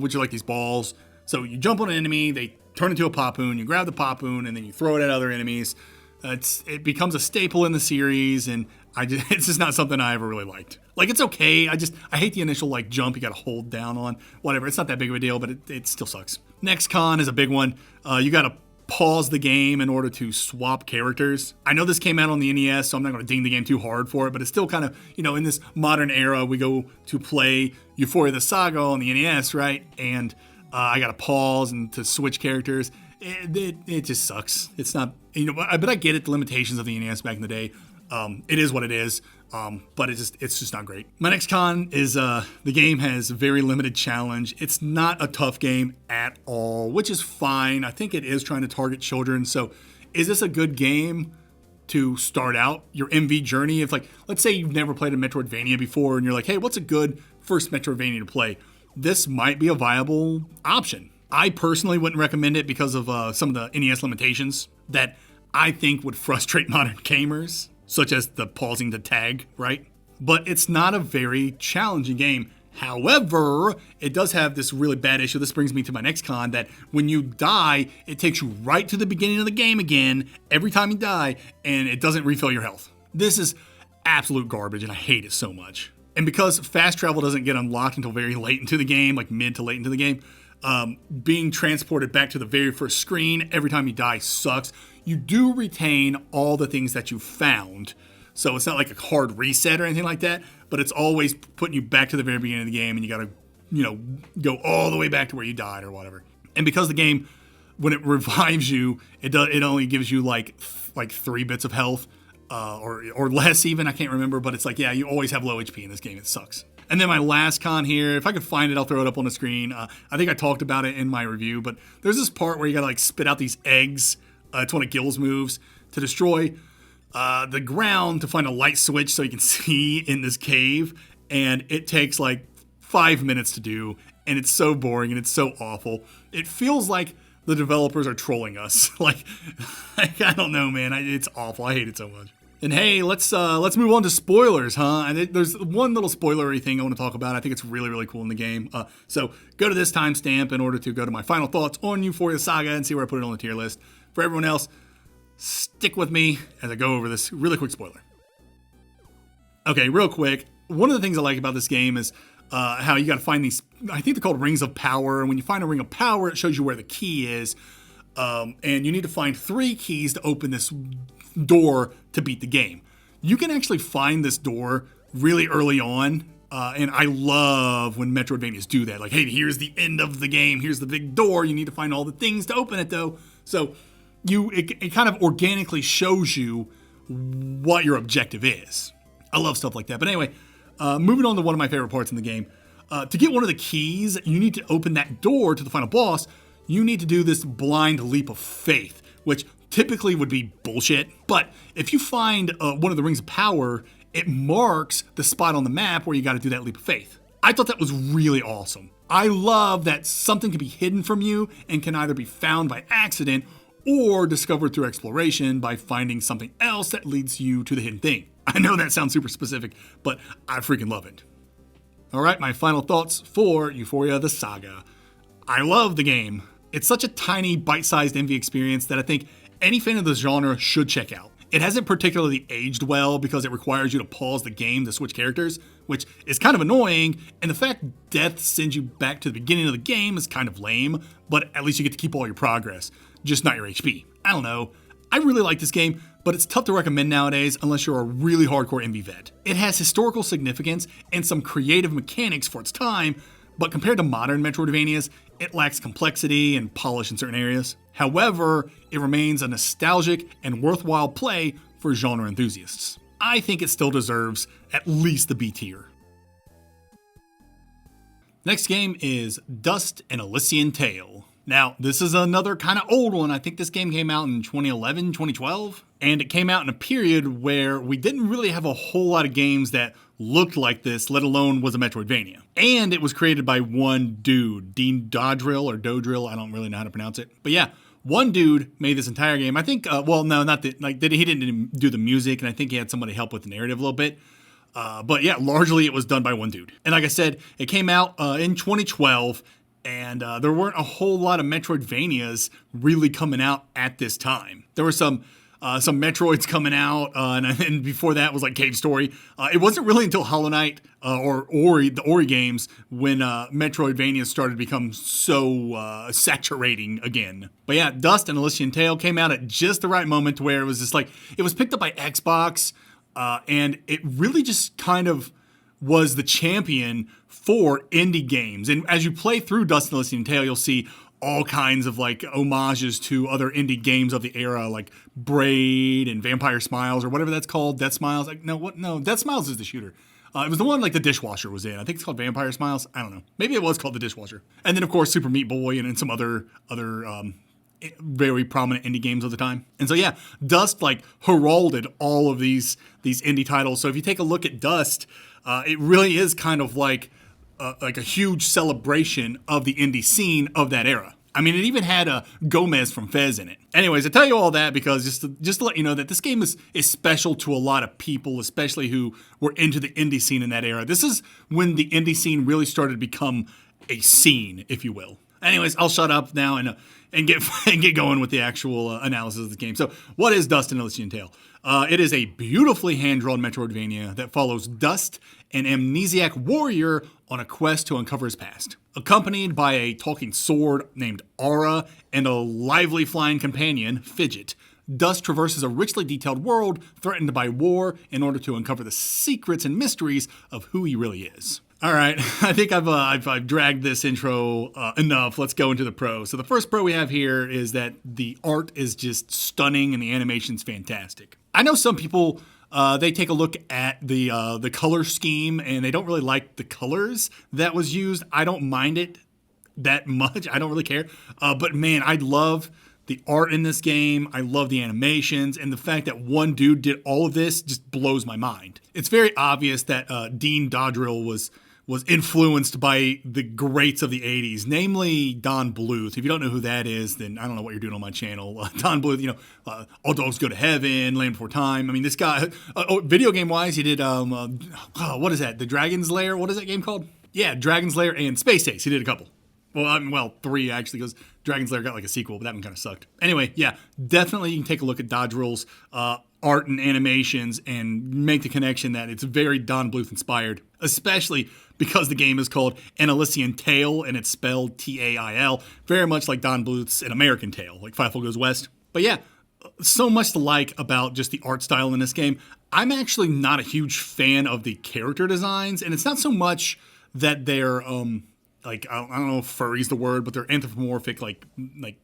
Speaker 1: which are like these balls. So you jump on an enemy, they turn into a papoon, you grab the papoon, and then you throw it at other enemies. It becomes a staple in the series, and it's just not something I ever really liked. Like, it's okay, I hate the initial like jump you gotta hold down on, whatever. It's not that big of a deal, but it still sucks. Next con is a big one. You gotta pause the game in order to swap characters. I know this came out on the NES, so I'm not gonna ding the game too hard for it, but it's still kind of, in this modern era, we go to play Ufouria the Saga on the NES, right? And I got to pause and to switch characters. It just sucks. It's not, but I get it, the limitations of the NES back in the day. It is what it is, but it's just not great. My next con is the game has very limited challenge. It's not a tough game at all, which is fine. I think it is trying to target children. So is this a good game to start out your MV journey? If let's say you've never played a Metroidvania before and you're like, hey, what's a good first Metroidvania to play? This might be a viable option. I personally wouldn't recommend it because of some of the NES limitations that I think would frustrate modern gamers, such as the pausing to tag, right? But it's not a very challenging game. However, it does have this really bad issue. This brings me to my next con, that when you die, it takes you right to the beginning of the game again every time you die, and it doesn't refill your health. This is absolute garbage, and I hate it so much. And because fast travel doesn't get unlocked until very late into the game, like mid to late into the game, being transported back to the very first screen every time you die sucks. You do retain all the things that you found, so it's not like a hard reset or anything like that, but it's always putting you back to the very beginning of the game, and you gotta, go all the way back to where you died or whatever. And because the game, when it revives you, it only gives you like 3 bits of health, or less even, I can't remember, but it's like, yeah, you always have low HP in this game. It sucks. And then my last con here, if I could find it, I'll throw it up on the screen. I think I talked about it in my review, but there's this part where you gotta spit out these eggs. It's one of Gil's moves to destroy the ground to find a light switch so you can see in this cave, and it takes 5 minutes to do, and it's so boring and it's so awful. It feels like the developers are trolling us. I don't know, man. It's awful. I hate it so much. And hey, let's move on to spoilers, huh? And there's one little spoilery thing I want to talk about. I think it's really, really cool in the game. So go to this timestamp in order to go to my final thoughts on Ufouria Saga and see where I put it on the tier list. For everyone else, stick with me as I go over this really quick spoiler. Okay, real quick. One of the things I like about this game is how you got to find these, I think they're called rings of power. And when you find a ring of power, it shows you where the key is. And you need to find 3 keys to open this door to beat the game. You can actually find this door really early on. And I love when Metroidvanias do that. Like, hey, here's the end of the game. Here's the big door. You need to find all the things to open it, though. So it kind of organically shows you what your objective is. I love stuff like that. But anyway, moving on to one of my favorite parts in the game. To get one of the keys, you need to open that door to the final boss. You need to do this blind leap of faith, which typically would be bullshit. But if you find one of the rings of power, it marks the spot on the map where you got to do that leap of faith. I thought that was really awesome. I love that something can be hidden from you and can either be found by accident or discovered through exploration by finding something else that leads you to the hidden thing. I know that sounds super specific, but I freaking love it. All right, my final thoughts for Ufouria the Saga. I love the game. It's such a tiny, bite-sized MV experience that I think any fan of the genre should check out. It hasn't particularly aged well because it requires you to pause the game to switch characters, which is kind of annoying, and the fact death sends you back to the beginning of the game is kind of lame, but at least you get to keep all your progress, just not your HP. I don't know. I really like this game, but it's tough to recommend nowadays unless you're a really hardcore MV vet. It has historical significance and some creative mechanics for its time, but compared to modern Metroidvanias, it lacks complexity and polish in certain areas. However, it remains a nostalgic and worthwhile play for genre enthusiasts. I think it still deserves at least the B tier. Next game is Dust: An Elysian Tale. Now, this is another kind of old one. I think this game came out in 2011, 2012. And it came out in a period where we didn't really have a whole lot of games that looked like this, let alone was a Metroidvania. And it was created by one dude, Dean Dodrill or Dodrill, I don't really know how to pronounce it. But yeah, one dude made this entire game. I think, well, no, not that, like, he didn't do the music, and I think he had somebody help with the narrative a little bit. But yeah, largely it was done by one dude. And like I said, it came out in 2012, and there weren't a whole lot of Metroidvanias really coming out at this time. There were some Metroids coming out, and before that was like Cave Story. It wasn't really until Hollow Knight or Ori, the Ori games, when Metroidvania started to become so saturating again. But yeah, Dust: An Elysian Tale came out at just the right moment where it was just like, it was picked up by Xbox, and it really just kind of was the champion for indie games. And as you play through Dust: An Elysian Tale, you'll see all kinds of like homages to other indie games of the era, like Braid and Vampire Smiles or whatever that's called. Death Smiles. Like, no, Death Smiles is the shooter. It was the one like the dishwasher was in. I think it's called Vampire Smiles. I don't know. Maybe it was called the dishwasher. And then of course Super Meat Boy and some other very prominent indie games of the time. And so yeah, Dust like heralded all of these indie titles. So if you take a look at Dust, it really is kind of like a huge celebration of the indie scene of that era. I mean, it even had Gomez from Fez in it. Anyways, I tell you all that because just to let you know that this game is special to a lot of people, especially who were into the indie scene in that era. This is when the indie scene really started to become a scene, if you will. Anyways, I'll shut up now and get going with the actual analysis of the game. So, what is Dust: An Elysian Tale? It is a beautifully hand-drawn Metroidvania that follows Dust, an amnesiac warrior, on a quest to uncover his past. Accompanied by a talking sword named Aura and a lively flying companion, Fidget, Dust traverses a richly detailed world threatened by war in order to uncover the secrets and mysteries of who he really is. All right, I think I've dragged this intro enough. Let's go into the pro. So the first pro we have here is that the art is just stunning and the animation's fantastic. I know some people, they take a look at the color scheme and they don't really like the colors that was used. I don't mind it that much. I don't really care. But man, I love the art in this game. I love the animations, and the fact that one dude did all of this just blows my mind. It's very obvious that Dean Dodrill was influenced by the greats of the 80s, namely Don Bluth. If you don't know who that is, then I don't know what you're doing on my channel. Don Bluth, All Dogs Go to Heaven, Land Before Time. I mean, this guy, video game-wise, he did, what is that, The Dragon's Lair? What is that game called? Yeah, Dragon's Lair and Space Ace. He did a couple. Well, 3 actually, because Dragon's Lair got like a sequel, but that one kind of sucked. Anyway, yeah, definitely you can take a look at Dodrill's art and animations and make the connection that it's very Don Bluth inspired, especially because the game is called An Elysian Tale and it's spelled Tail, very much like Don Bluth's An American Tale, like Fievel Goes West. But yeah, so much to like about just the art style in this game. I'm actually not a huge fan of the character designs, and it's not so much that they're like I don't know if furry's the word, but they're anthropomorphic, like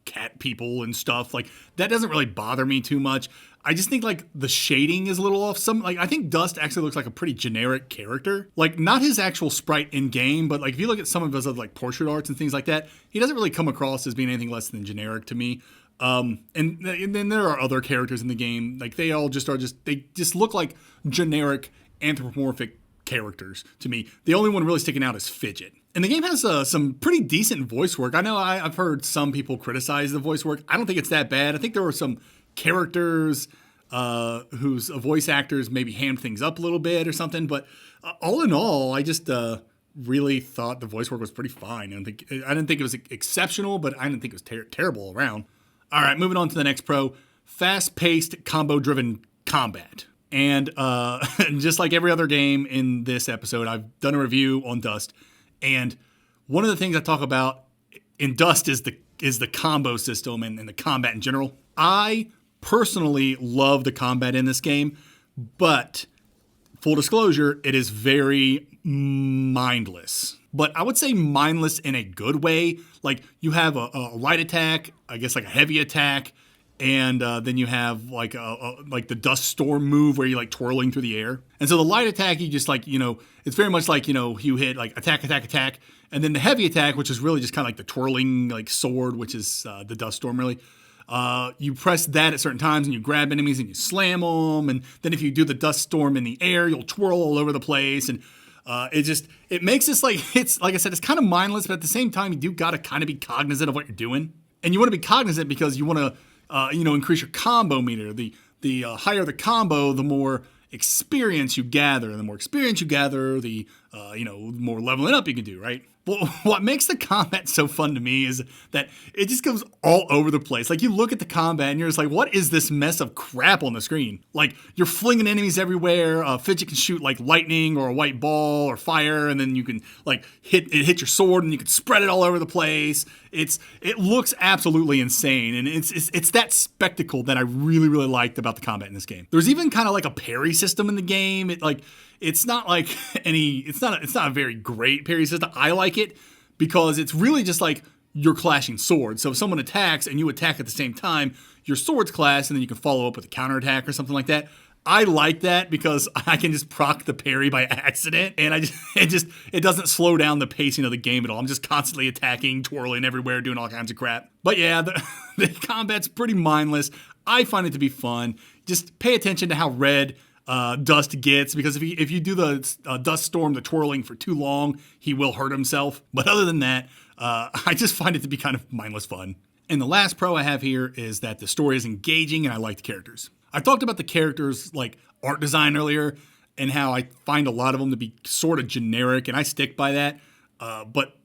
Speaker 1: cat people and stuff. Like that doesn't really bother me too much. I just think like the shading is a little off. I think Dust actually looks like a pretty generic character. Like not his actual sprite in game, but like if you look at some of his like portrait arts and things like that, he doesn't really come across as being anything less than generic to me. And then there are other characters in the game. Like they just look like generic anthropomorphic characters to me. The only one really sticking out is Fidget. And the game has some pretty decent voice work. I know I've heard some people criticize the voice work. I don't think it's that bad. I think there were some characters whose voice actors maybe hammed things up a little bit or something. But all in all, I just really thought the voice work was pretty fine. I didn't think it was exceptional, but I didn't think it was terrible around. All right, moving on to the next pro. Fast-paced, combo-driven combat. And just like every other game in this episode, I've done a review on Dust. And one of the things I talk about in Dust is the combo system and the combat in general. I personally love the combat in this game, but full disclosure, it is very mindless. But I would say mindless in a good way. Like you have a light attack, I guess like a heavy attack, and then you have like the dust storm move where you're like twirling through the air. And so the light attack, you just like, it's very much like, you hit like attack. And then the heavy attack, which is really just kind of like the twirling like sword, which is the dust storm really. You press that at certain times and you grab enemies and you slam them. And then if you do the dust storm in the air, you'll twirl all over the place. And it makes this it's like I said, it's kind of mindless, but at the same time, you do got to kind of be cognizant of what you're doing. And you want to be cognizant because you want to, increase your combo meter. The higher the combo, the more experience you gather. And the more experience you gather, the more leveling up you can do, right? Well, what makes the combat so fun to me is that it just goes all over the place. Like, you look at the combat and you're just like, what is this mess of crap on the screen? Like, you're flinging enemies everywhere. Fidget can shoot, like, lightning or a white ball or fire, and then you can, like, hit your sword and you can spread it all over the place. It looks absolutely insane, and it's that spectacle that I really, really liked about the combat in this game. There's even kind of like a parry system in the game. It's not like it's not a very great parry system. I like it because it's really just like you're clashing swords. So if someone attacks and you attack at the same time, your swords clash and then you can follow up with a counterattack or something like that. I like that because I can just proc the parry by accident, and it doesn't slow down the pacing of the game at all. I'm just constantly attacking, twirling everywhere, doing all kinds of crap. But yeah, the combat's pretty mindless. I find it to be fun. Just pay attention to how red Dust gets, because if you do the dust storm, the twirling for too long, he will hurt himself. But other than that, I just find it to be kind of mindless fun. And the last pro I have here is that the story is engaging and I like the characters. I talked about the characters like art design earlier and how I find a lot of them to be sort of generic, and I stick by that. But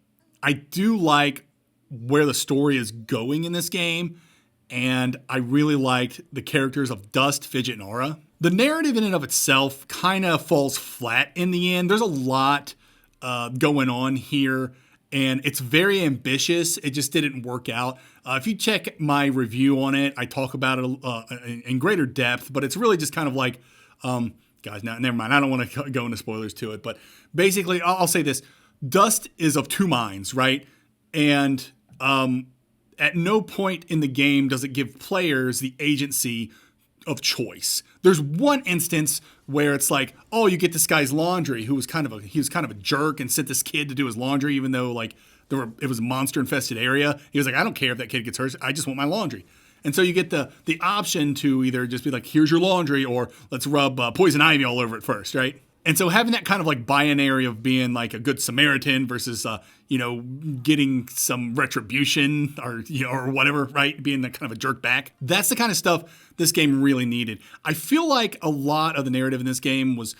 Speaker 1: I do like where the story is going in this game, and I really liked the characters of Dust, Fidget, and Aura. The narrative in and of itself kind of falls flat in the end. There's a lot going on here, and it's very ambitious. It just didn't work out. If you check my review on it, I talk about it in greater depth, but it's really just kind of like, guys, now, never mind. I don't want to go into spoilers to it, but basically, I'll say this. Dust is of two minds, right? And at no point in the game does it give players the agency of choice. There's one instance where it's like, oh, you get this guy's laundry, he was kind of a jerk and sent this kid to do his laundry, even though like it was a monster infested area. He was like, I don't care if that kid gets hurt, I just want my laundry. And so you get the option to either just be like, here's your laundry, or let's rub poison ivy all over it first, right? And so having that kind of like binary of being like a good Samaritan versus, getting some retribution or whatever, right? Being the kind of a jerk back. That's the kind of stuff this game really needed. I feel like a lot of the narrative in this game was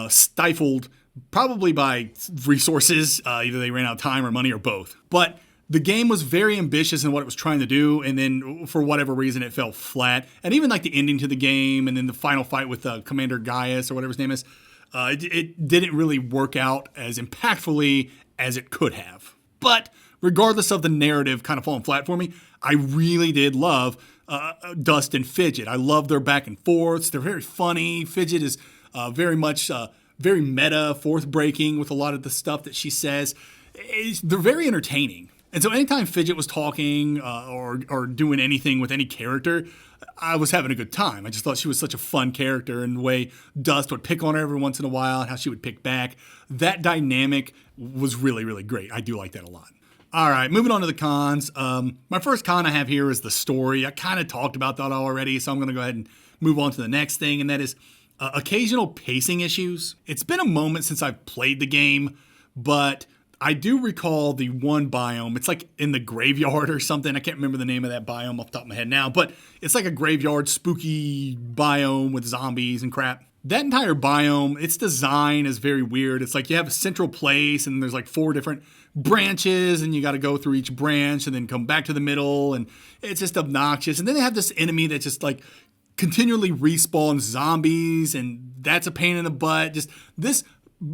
Speaker 1: stifled probably by resources. Either they ran out of time or money or both. But the game was very ambitious in what it was trying to do, and then for whatever reason, it fell flat. And even like the ending to the game and then the final fight with Commander Gaius or whatever his name is, it didn't really work out as impactfully as it could have. But regardless of the narrative kind of falling flat for me, I really did love Dust and Fidget. I love their back and forths. They're very funny. Fidget is very much very meta, fourth breaking with a lot of the stuff that she says. they're very entertaining. And so anytime Fidget was talking or doing anything with any character, I was having a good time. I just thought she was such a fun character, and the way Dust would pick on her every once in a while and how she would pick back. That dynamic was really, really great. I do like that a lot. All right, moving on to the cons. My first con I have here is the story. I kind of talked about that already, so I'm going to go ahead and move on to the next thing, and that is occasional pacing issues. It's been a moment since I've played the game, but I do recall the one biome. It's like in the graveyard or something. I can't remember the name of that biome off the top of my head now, but it's like a graveyard spooky biome with zombies and crap. That entire biome, its design is very weird. It's like you have a central place and there's like 4 different branches and you got to go through each branch and then come back to the middle, and it's just obnoxious. And then they have this enemy that just like continually respawns zombies, and that's a pain in the butt. Just this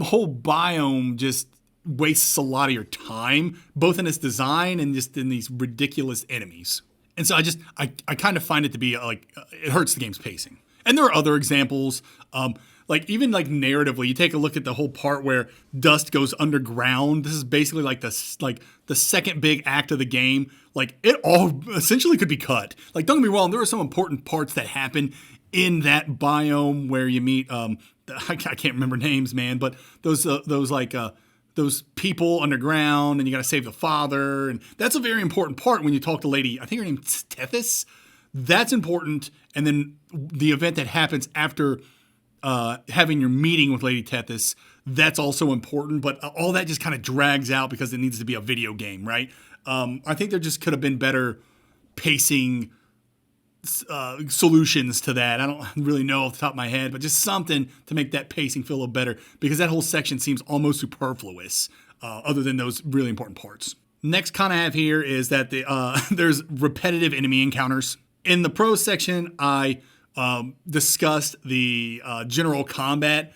Speaker 1: whole biome just wastes a lot of your time, both in its design and just in these ridiculous enemies. And so I kind of find it to be like, it hurts the game's pacing. And there are other examples, like even like narratively, you take a look at the whole part where Dust goes underground. This is basically like the second big act of the game. Like it all essentially could be cut. Like don't get me wrong, there are some important parts that happen in that biome where you meet, I can't remember names, man, but those people underground, and you got to save the father. And that's a very important part when you talk to Lady, I think her name's Tethys. That's important. And then the event that happens after having your meeting with Lady Tethys, that's also important. But all that just kind of drags out because it needs to be a video game, right? I think there just could have been better pacing solutions to that. I don't really know off the top of my head, but just something to make that pacing feel a little better, because that whole section seems almost superfluous other than those really important parts. Next con I have here is that there's repetitive enemy encounters. In the pros section, I discussed the general combat.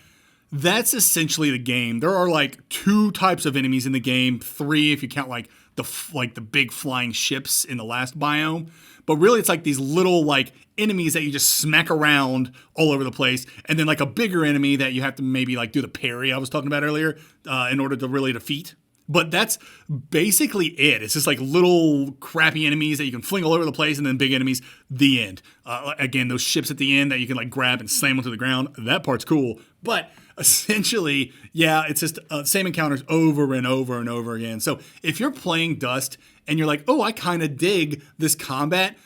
Speaker 1: That's essentially the game. There are like 2 types of enemies in the game, 3 if you count like the big flying ships in the last biome. But really, it's like these little like enemies that you just smack around all over the place, and then like a bigger enemy that you have to maybe like do the parry I was talking about earlier in order to really defeat. But that's basically it. It's just like little crappy enemies that you can fling all over the place, and then big enemies, the end. Again, those ships at the end that you can like grab and slam onto the ground. That part's cool. But essentially, yeah, it's just same encounters over and over and over again. So if you're playing Dust and you're like, oh, I kind of dig this combat,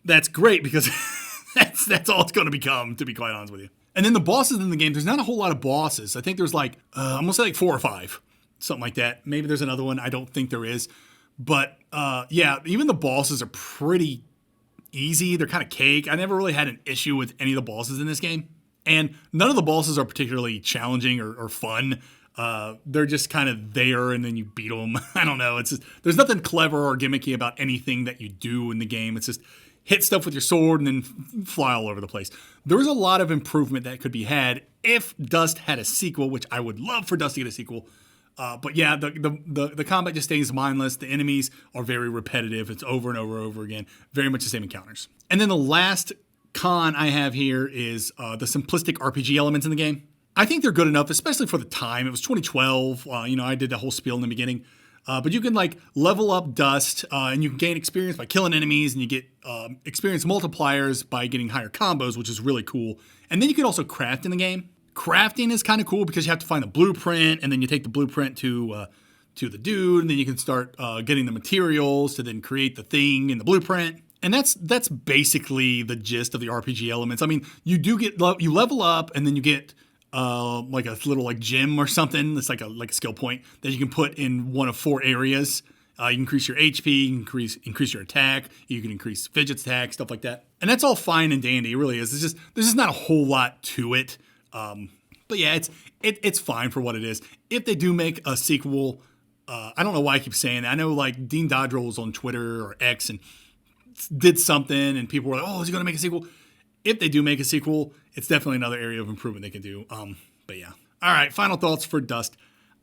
Speaker 1: that's great, because that's all it's going to become, to be quite honest with you. And then the bosses in the game, there's not a whole lot of bosses. I think there's like, I'm going to say like 4 or 5. Something like that. Maybe there's another one. I don't think there is. But yeah, even the bosses are pretty easy. They're kind of cake. I never really had an issue with any of the bosses in this game. And none of the bosses are particularly challenging or fun. They're just kind of there, and then you beat them. I don't know. It's just, there's nothing clever or gimmicky about anything that you do in the game. It's just hit stuff with your sword and then fly all over the place. There's a lot of improvement that could be had if Dust had a sequel, which I would love for Dust to get a sequel. But yeah, the combat just stays mindless. The enemies are very repetitive. It's over and over and over again. Very much the same encounters. And then the last con I have here is the simplistic RPG elements in the game. I think they're good enough, especially for the time. It was 2012. I did the whole spiel in the beginning. But you can like level up Dust, and you can gain experience by killing enemies, and you get experience multipliers by getting higher combos, which is really cool. And then you can also craft in the game. Crafting is kind of cool because you have to find a blueprint, and then you take the blueprint to the dude, and then you can start getting the materials to then create the thing in the blueprint. And that's basically the gist of the RPG elements. I mean, you level up, and then you get like a little like gem or something. It's like a skill point that you can put in one of 4 areas. You can increase your HP, you can increase your attack, you can increase Fidget's attack, stuff like that. And that's all fine and dandy. It really is. There's just not a whole lot to it. But yeah, it's fine for what it is. If they do make a sequel, I don't know why I keep saying that. I know like Dean Dodrell was on Twitter or X and did something, and people were like, oh, is he going to make a sequel? If they do make a sequel, it's definitely another area of improvement they can do. But yeah. All right, final thoughts for Dust.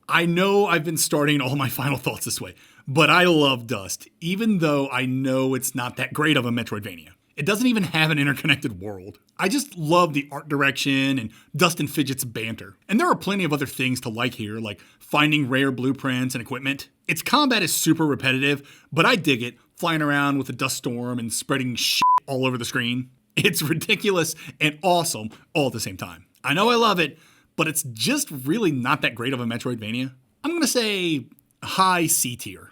Speaker 1: I know I've been starting all my final thoughts this way, but I love Dust, even though I know it's not that great of a Metroidvania. It doesn't even have an interconnected world. I just love the art direction and Dustin Fidget's banter. And there are plenty of other things to like here, like finding rare blueprints and equipment. Its combat is super repetitive, but I dig it, flying around with a dust storm and spreading shit all over the screen. It's ridiculous and awesome all at the same time. I know I love it, but it's just really not that great of a Metroidvania. I'm gonna say high C tier.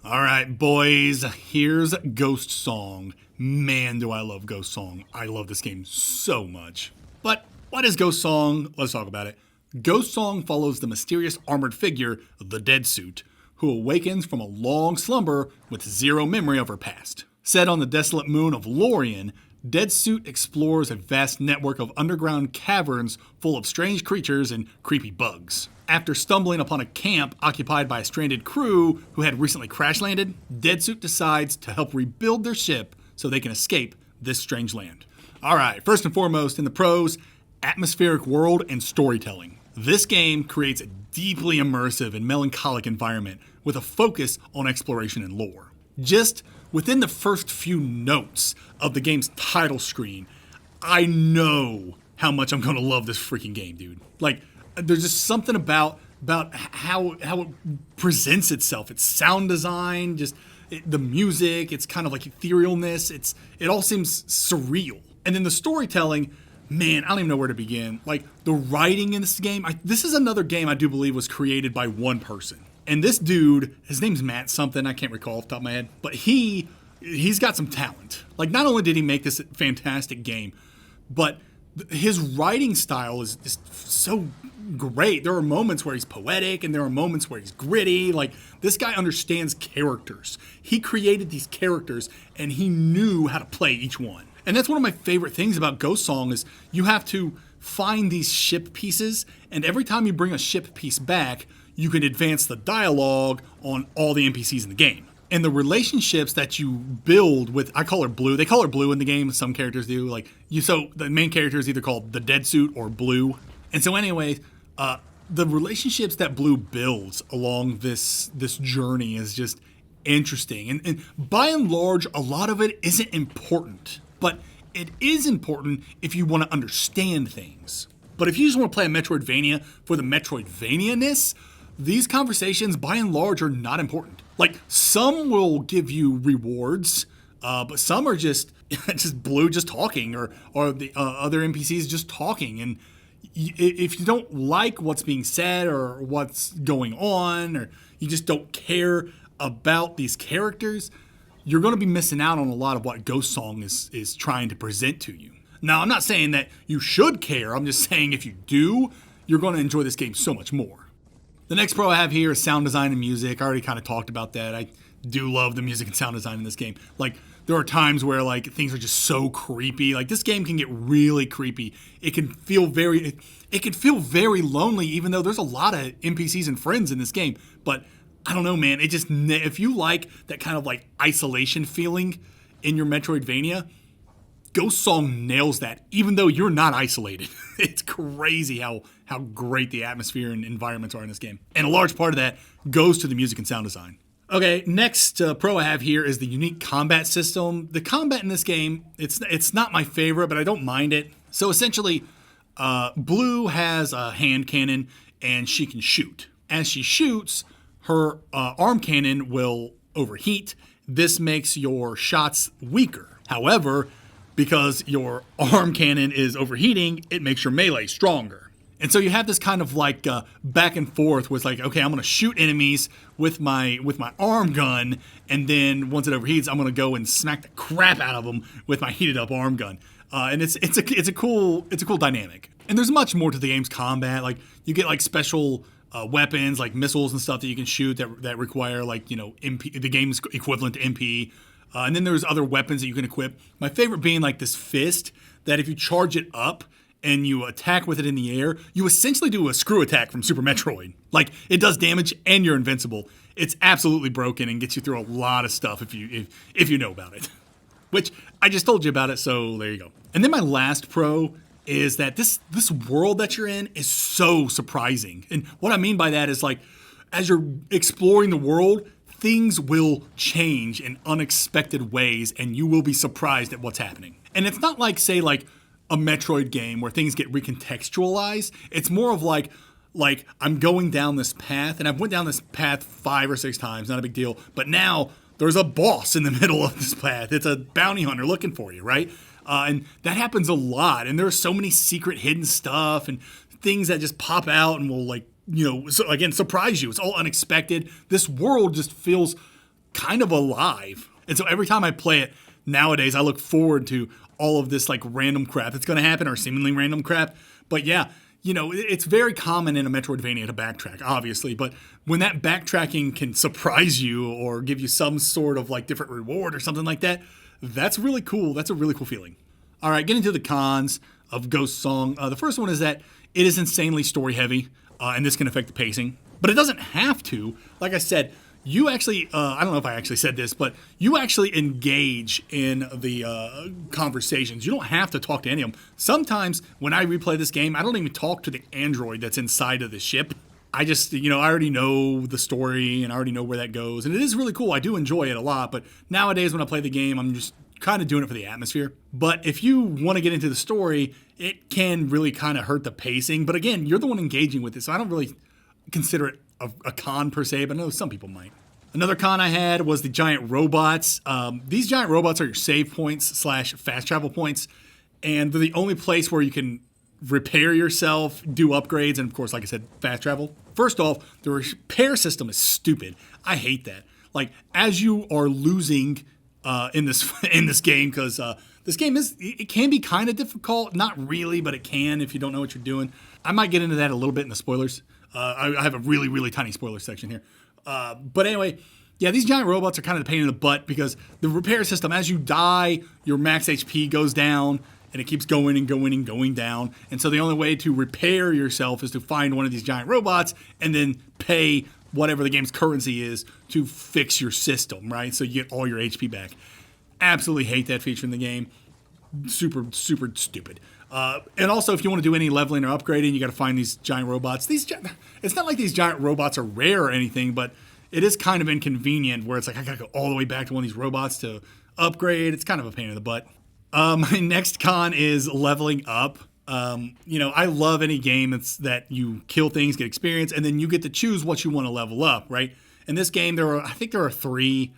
Speaker 1: Alright boys, here's Ghost Song. Man, do I love Ghost Song. I love this game so much. But what is Ghost Song? Let's talk about it. Ghost Song follows the mysterious armored figure, the Dead Suit, who awakens from a long slumber with zero memory of her past. Set on the desolate moon of Lorien, Dead Suit explores a vast network of underground caverns full of strange creatures and creepy bugs. After stumbling upon a camp occupied by a stranded crew who had recently crash landed, Dead Suit decides to help rebuild their ship so they can escape this strange land. Alright, first and foremost in the pros, atmospheric world and storytelling. This game creates a deeply immersive and melancholic environment with a focus on exploration and lore. Just within the first few notes of the game's title screen, I know how much I'm gonna love this freaking game, dude. Like, there's just something about how it presents itself. Its sound design, the music, it's kind of like etherealness. It all seems surreal. And then the storytelling, man, I don't even know where to begin. Like, the writing in this game, this is another game I do believe was created by one person. And this dude, his name's Matt something, I can't recall off the top of my head, but he's got some talent. Like, not only did he make this fantastic game, but his writing style is just so great. There are moments where he's poetic and there are moments where he's gritty. Like, this guy understands characters. He created these characters and he knew how to play each one. And that's one of my favorite things about Ghost Song is you have to find these ship pieces, and every time you bring a ship piece back, you can advance the dialogue on all the NPCs in the game. And the relationships that you build with, I call her Blue. They call her Blue in the game. Some characters do. So the main character is either called the Dead Suit or Blue. And so anyway, the relationships that Blue builds along this journey is just interesting. And by and large, a lot of it isn't important. But it is important if you want to understand things. But if you just want to play a Metroidvania for the Metroidvania-ness, these conversations, by and large, are not important. Like, some will give you rewards, but some are just Blue just talking, or the other NPCs just talking. And if you don't like what's being said or what's going on, or you just don't care about these characters, you're going to be missing out on a lot of what Ghost Song is trying to present to you. Now, I'm not saying that you should care. I'm just saying if you do, you're going to enjoy this game so much more. The next pro I have here is sound design and music. I already kind of talked about that. I do love the music and sound design in this game. Like, there are times where, like, things are just so creepy. Like, this game can get really creepy. It can feel very lonely, even though there's a lot of NPCs and friends in this game. But I don't know, man. If you like that kind of like isolation feeling in your Metroidvania, Ghost Song nails that, even though you're not isolated. It's crazy how great the atmosphere and environments are in this game. And a large part of that goes to the music and sound design. Okay, next pro I have here is the unique combat system. The combat in this game, it's not my favorite, but I don't mind it. So essentially, Blue has a hand cannon and she can shoot. As she shoots, her arm cannon will overheat. This makes your shots weaker. However, because your arm cannon is overheating, it makes your melee stronger. And so you have this kind of like back and forth with like, okay, I'm going to shoot enemies with my arm gun, and then once it overheats, I'm going to go and smack the crap out of them with my heated up arm gun. And it's a cool dynamic. And there's much more to the game's combat. Like, you get like special weapons like missiles and stuff that you can shoot that require like, you know, MP, the game's equivalent to MP. And then there's other weapons that you can equip. My favorite being like this fist that if you charge it up and you attack with it in the air, you essentially do a screw attack from Super Metroid. Like, it does damage and you're invincible. It's absolutely broken and gets you through a lot of stuff if you know about it. Which I just told you about it, so there you go. And then my last pro is that this world that you're in is so surprising. And what I mean by that is, like, as you're exploring the world, things will change in unexpected ways and you will be surprised at what's happening. And it's not like, say, like a Metroid game where things get recontextualized. It's more of like I'm going down this path, and I've went down this path 5 or 6 times, not a big deal, but now there's a boss in the middle of this path. It's a bounty hunter looking for you, right? And that happens a lot, and there's so many secret hidden stuff and things that just pop out and will, like, you know, so again, surprise you. It's all unexpected. This world just feels kind of alive. And so every time I play it nowadays, I look forward to all of this like random crap that's going to happen, or seemingly random crap. But yeah, you know, it's very common in a Metroidvania to backtrack, obviously. But when that backtracking can surprise you or give you some sort of like different reward or something like that, that's really cool. That's a really cool feeling. All right, getting to the cons of Ghost Song. The first one is that it is insanely story heavy, and this can affect the pacing. But it doesn't have to. Like I said, you actually, I don't know if I actually said this, but you actually engage in the conversations. You don't have to talk to any of them. Sometimes when I replay this game, I don't even talk to the android that's inside of the ship. I just, you know, I already know the story and I already know where that goes. And it is really cool. I do enjoy it a lot. But nowadays when I play the game, I'm just kind of doing it for the atmosphere. But if you want to get into the story, it can really kind of hurt the pacing. But again, you're the one engaging with it, so I don't really consider it a con per se, but I know some people might. Another con I had was the giant robots. These giant robots are your save points / fast travel points, and they're the only place where you can repair yourself, do upgrades, and of course, like I said, fast travel. First off, the repair system is stupid. I hate that. Like, as you are losing in this game, because this game it can be kind of difficult. Not really, but it can if you don't know what you're doing. I might get into that a little bit in the spoilers. I have a really, really tiny spoiler section here. But anyway, yeah, these giant robots are kind of the pain in the butt because the repair system, as you die, your max HP goes down and it keeps going and going and going down. And so the only way to repair yourself is to find one of these giant robots and then pay whatever the game's currency is to fix your system, right? So you get all your HP back. Absolutely hate that feature in the game. Super, super stupid. And also, if you want to do any leveling or upgrading, you got to find these giant robots. It's not like these giant robots are rare or anything, but it is kind of inconvenient where it's like, I got to go all the way back to one of these robots to upgrade. It's kind of a pain in the butt. My next con is leveling up. You know, I love any game that you kill things, get experience, and then you get to choose what you want to level up, right? In this game, I think there are 3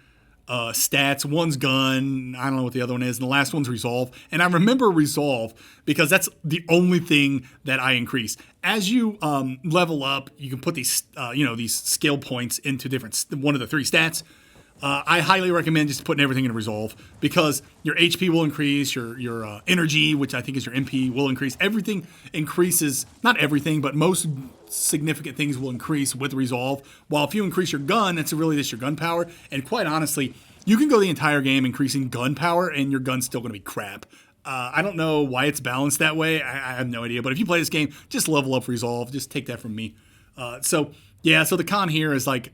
Speaker 1: stats. One's gun, I don't know what the other one is, and the last one's resolve. And I remember resolve because that's the only thing that I increase. As you level up, you can put these these skill points into one of the 3 stats. I highly recommend just putting everything in resolve because your HP will increase, your energy, which I think is your MP, will increase. Everything increases, not everything, but most significant things will increase with resolve. While if you increase your gun, that's really just your gun power. And quite honestly, you can go the entire game increasing gun power and your gun's still going to be crap. I don't know why it's balanced that way. I have no idea. But if you play this game, just level up resolve. Just take that from me. So the con here is like,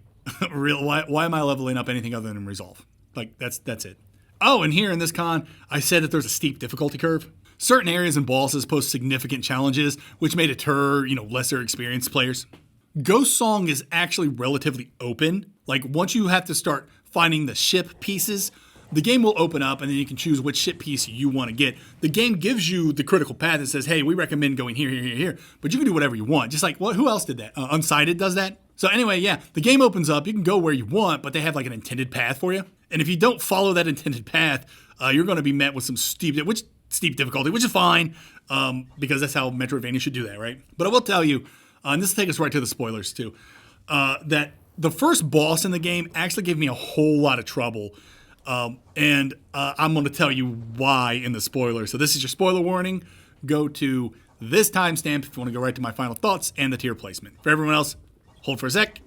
Speaker 1: why am I leveling up anything other than resolve? Like, that's it. Oh, and here in this con, I said that there's a steep difficulty curve. Certain areas and bosses pose significant challenges, which may deter, lesser experienced players. Ghost Song is actually relatively open. Like, once you have to start finding the ship pieces, the game will open up and then you can choose which ship piece you want to get. The game gives you the critical path and says, hey, we recommend going here, here, here, here. But you can do whatever you want. Just like, who else did that? Unsighted does that. So anyway, yeah, the game opens up. You can go where you want, but they have like an intended path for you. And if you don't follow that intended path, you're going to be met with some steep difficulty, which is fine, because that's how Metroidvania should do that, right? But I will tell you, and this will take us right to the spoilers too, that the first boss in the game actually gave me a whole lot of trouble. And I'm going to tell you why in the spoilers. So this is your spoiler warning. Go to this timestamp if you want to go right to my final thoughts and the tier placement. For everyone else, hold for a sec.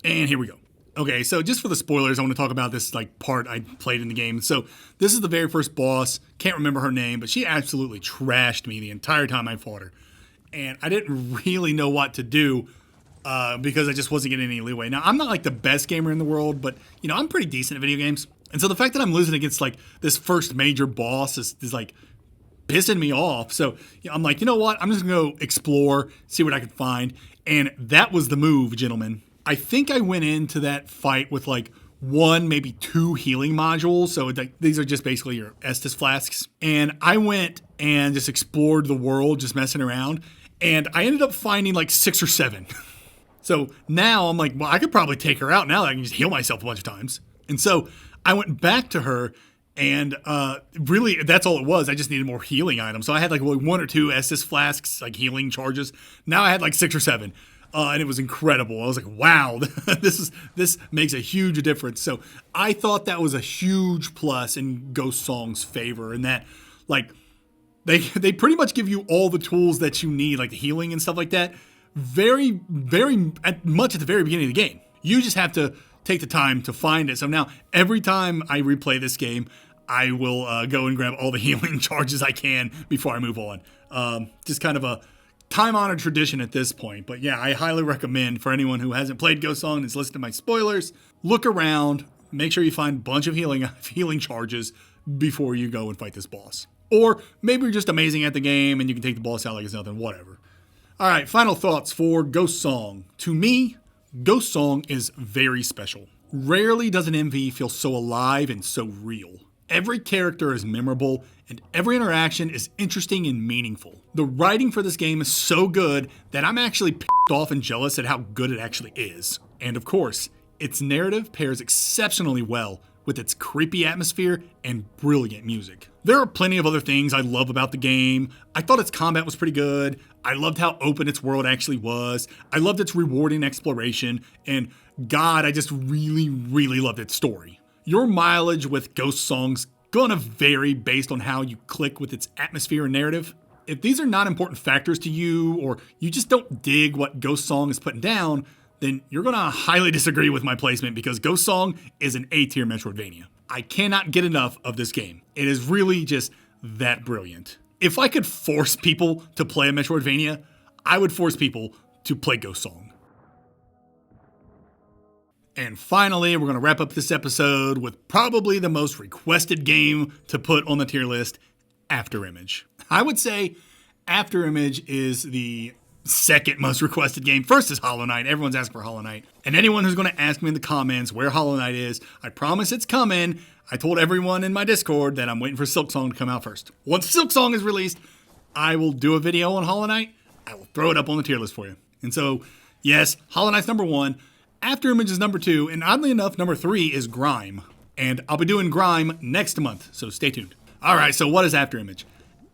Speaker 1: And here we go. Okay, so just for the spoilers, I want to talk about this part I played in the game. So this is the very first boss. Can't remember her name, but she absolutely trashed me the entire time I fought her. And I didn't really know what to do because I just wasn't getting any leeway. Now, I'm not like the best gamer in the world, but I'm pretty decent at video games. And so the fact that I'm losing against this first major boss is pissing me off. So I'm like, you know what? I'm just going to go explore, see what I can find. And that was the move, gentlemen. I think I went into that fight with like 1, maybe 2 healing modules. So these are just basically your Estus flasks. And I went and just explored the world, just messing around. And I ended up finding like 6 or 7. So now I'm like, well, I could probably take her out now that I can just heal myself a bunch of times. And so I went back to her, and really that's all it was. I just needed more healing items. So I had like 1 or 2 Estus flasks, like healing charges. Now I had like 6 or 7. And it was incredible. I was like, wow, this makes a huge difference. So I thought that was a huge plus in Ghost Song's favor, and that like they pretty much give you all the tools that you need, like the healing and stuff like that, very, very much at the very beginning of the game. You just have to take the time to find it. So now every time I replay this game, I will go and grab all the healing charges I can before I move on. Just kind of a time-honored tradition at this point. But yeah, I highly recommend for anyone who hasn't played Ghost Song and has listened to my spoilers, look around, make sure you find a bunch of healing charges before you go and fight this boss. Or maybe you're just amazing at the game and you can take the boss out like it's nothing, whatever. All right, final thoughts for Ghost Song. To me, Ghost Song is very special. Rarely does an MV feel so alive and so real. Every character is memorable, and every interaction is interesting and meaningful. The writing for this game is so good that I'm actually pissed off and jealous at how good it actually is. And of course, its narrative pairs exceptionally well with its creepy atmosphere and brilliant music. There are plenty of other things I love about the game. I thought its combat was pretty good. I loved how open its world actually was. I loved its rewarding exploration. And God, I just really, really loved its story. Your mileage with Ghost Song's gonna vary based on how you click with its atmosphere and narrative. If these are not important factors to you, or you just don't dig what Ghost Song is putting down, then you're gonna highly disagree with my placement, because Ghost Song is an A-tier Metroidvania. I cannot get enough of this game. It is really just that brilliant. If I could force people to play a Metroidvania, I would force people to play Ghost Song. And finally, we're gonna wrap up this episode with probably the most requested game to put on the tier list, Afterimage. I would say Afterimage is the second most requested game. First is Hollow Knight. Everyone's asking for Hollow Knight. And anyone who's going to ask me in the comments where Hollow Knight is, I promise it's coming. I told everyone in my Discord that I'm waiting for Silksong to come out first. Once Silksong is released, I will do a video on Hollow Knight. I will throw it up on the tier list for you. And so, yes, Hollow Knight's number 1. Afterimage is number 2. And oddly enough, number 3 is Grime. And I'll be doing Grime next month, so stay tuned. All right, so what is Afterimage?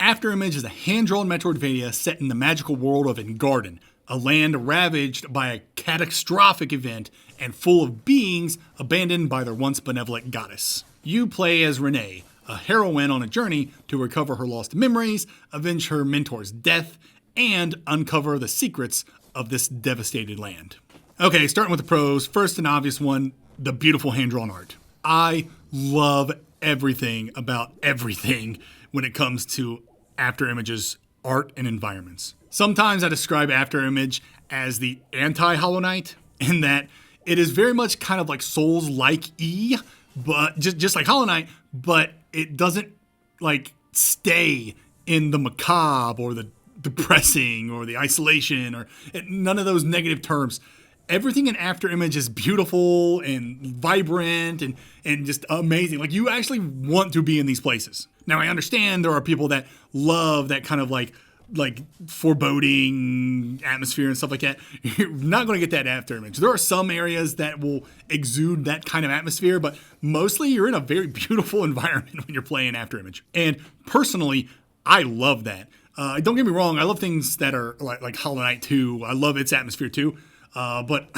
Speaker 1: Afterimage is a hand-drawn Metroidvania set in the magical world of Engarden, a land ravaged by a catastrophic event and full of beings abandoned by their once benevolent goddess. You play as Renee, a heroine on a journey to recover her lost memories, avenge her mentor's death, and uncover the secrets of this devastated land. Okay, starting with the pros. First, an obvious one, the beautiful hand-drawn art. I love everything about everything when it comes to Afterimage's art and environments. Sometimes I describe Afterimage as the anti-Hollow Knight, in that it is very much kind of like Souls-like-y, but just like Hollow Knight, but it doesn't like stay in the macabre or the depressing or the isolation or none of those negative terms. Everything in Afterimage is beautiful and vibrant and just amazing. Like, you actually want to be in these places. Now, I understand there are people that love that kind of like foreboding atmosphere and stuff like that. You're not going to get that Afterimage. There are some areas that will exude that kind of atmosphere, but mostly you're in a very beautiful environment when you're playing Afterimage. And personally, I love that. Don't get me wrong. I love things that are like Hollow Knight 2. I love its atmosphere too. But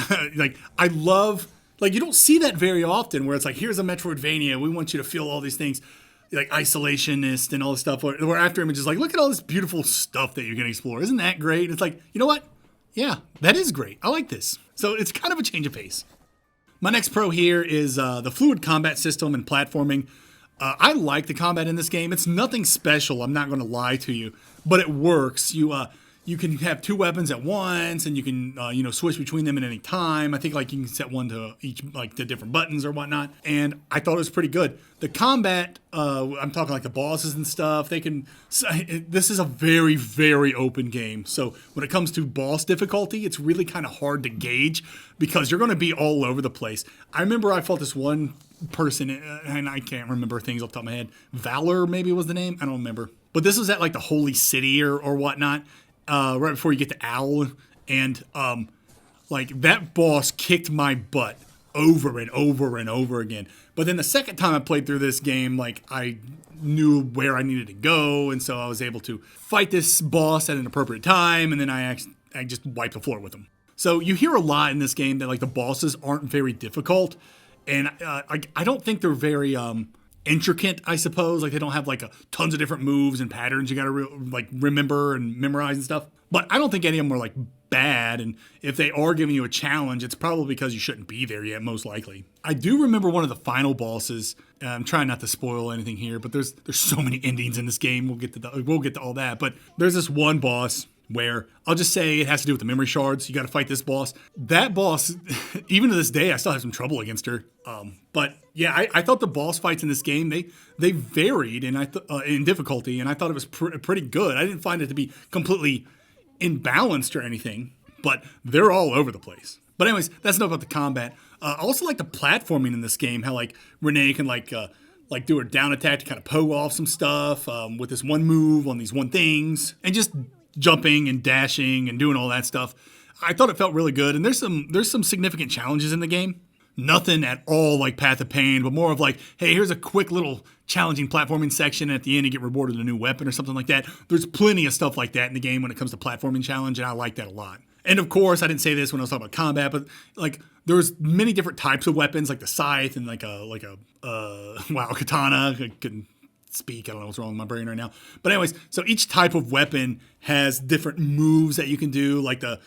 Speaker 1: I love, you don't see that very often where it's like, here's a Metroidvania. We want you to feel all these things, like isolationist and all this stuff. Where Afterimage is like, look at all this beautiful stuff that you can explore. Isn't that great? It's like, you know what? Yeah, that is great. I like this. So it's kind of a change of pace. My next pro here is the fluid combat system and platforming. I like the combat in this game. It's nothing special, I'm not going to lie to you, but it works. you can have 2 weapons at once, and you can switch between them at any time. I think like you can set one to each, like to different buttons or whatnot. And I thought it was pretty good. The combat, I'm talking like the bosses and stuff. This is a very, very open game. So when it comes to boss difficulty, it's really kind of hard to gauge because you're going to be all over the place. I remember I fought this one person, and I can't remember things off the top of my head. Valor maybe was the name. I don't remember. But this was at like the Holy City or whatnot, right before you get to Owl. And like that boss kicked my butt over and over and over again. But then the second time I played through this game, like I knew where I needed to go, and so I was able to fight this boss at an appropriate time, and then I just wiped the floor with him. So you hear a lot in this game that like the bosses aren't very difficult, and I don't think they're very intricate, I suppose. Like they don't have like tons of different moves and patterns you gotta remember and memorize and stuff. But I don't think any of them are like bad, and if they are giving you a challenge, it's probably because you shouldn't be there yet, most likely. I do remember one of the final bosses. I'm trying not to spoil anything here, but there's so many endings in this game. We'll get to all that, but there's this one boss where I'll just say it has to do with the memory shards. You got to fight this boss. That boss, even to this day, I still have some trouble against her. But yeah, I thought the boss fights in this game they varied in difficulty, and I thought it was pretty good. I didn't find it to be completely imbalanced or anything, but they're all over the place. But anyways, that's enough about the combat. I also like the platforming in this game, how like Renee can like do her down attack to kind of poke off some stuff with this one move on these one things, and just jumping and dashing and doing all that stuff. I thought it felt really good, and there's some significant challenges in the game. Nothing at all like Path of Pain, but more of like, hey, here's a quick little challenging platforming section, and at the end you get rewarded a new weapon or something like that. There's plenty of stuff like that in the game when it comes to platforming challenge, and I like that a lot. And of course, I didn't say this when I was talking about combat, but like there's many different types of weapons, like the scythe and like a katana. I couldn't speak. I don't know what's wrong with my brain right now. But anyways, so each type of weapon has different moves that you can do. Like the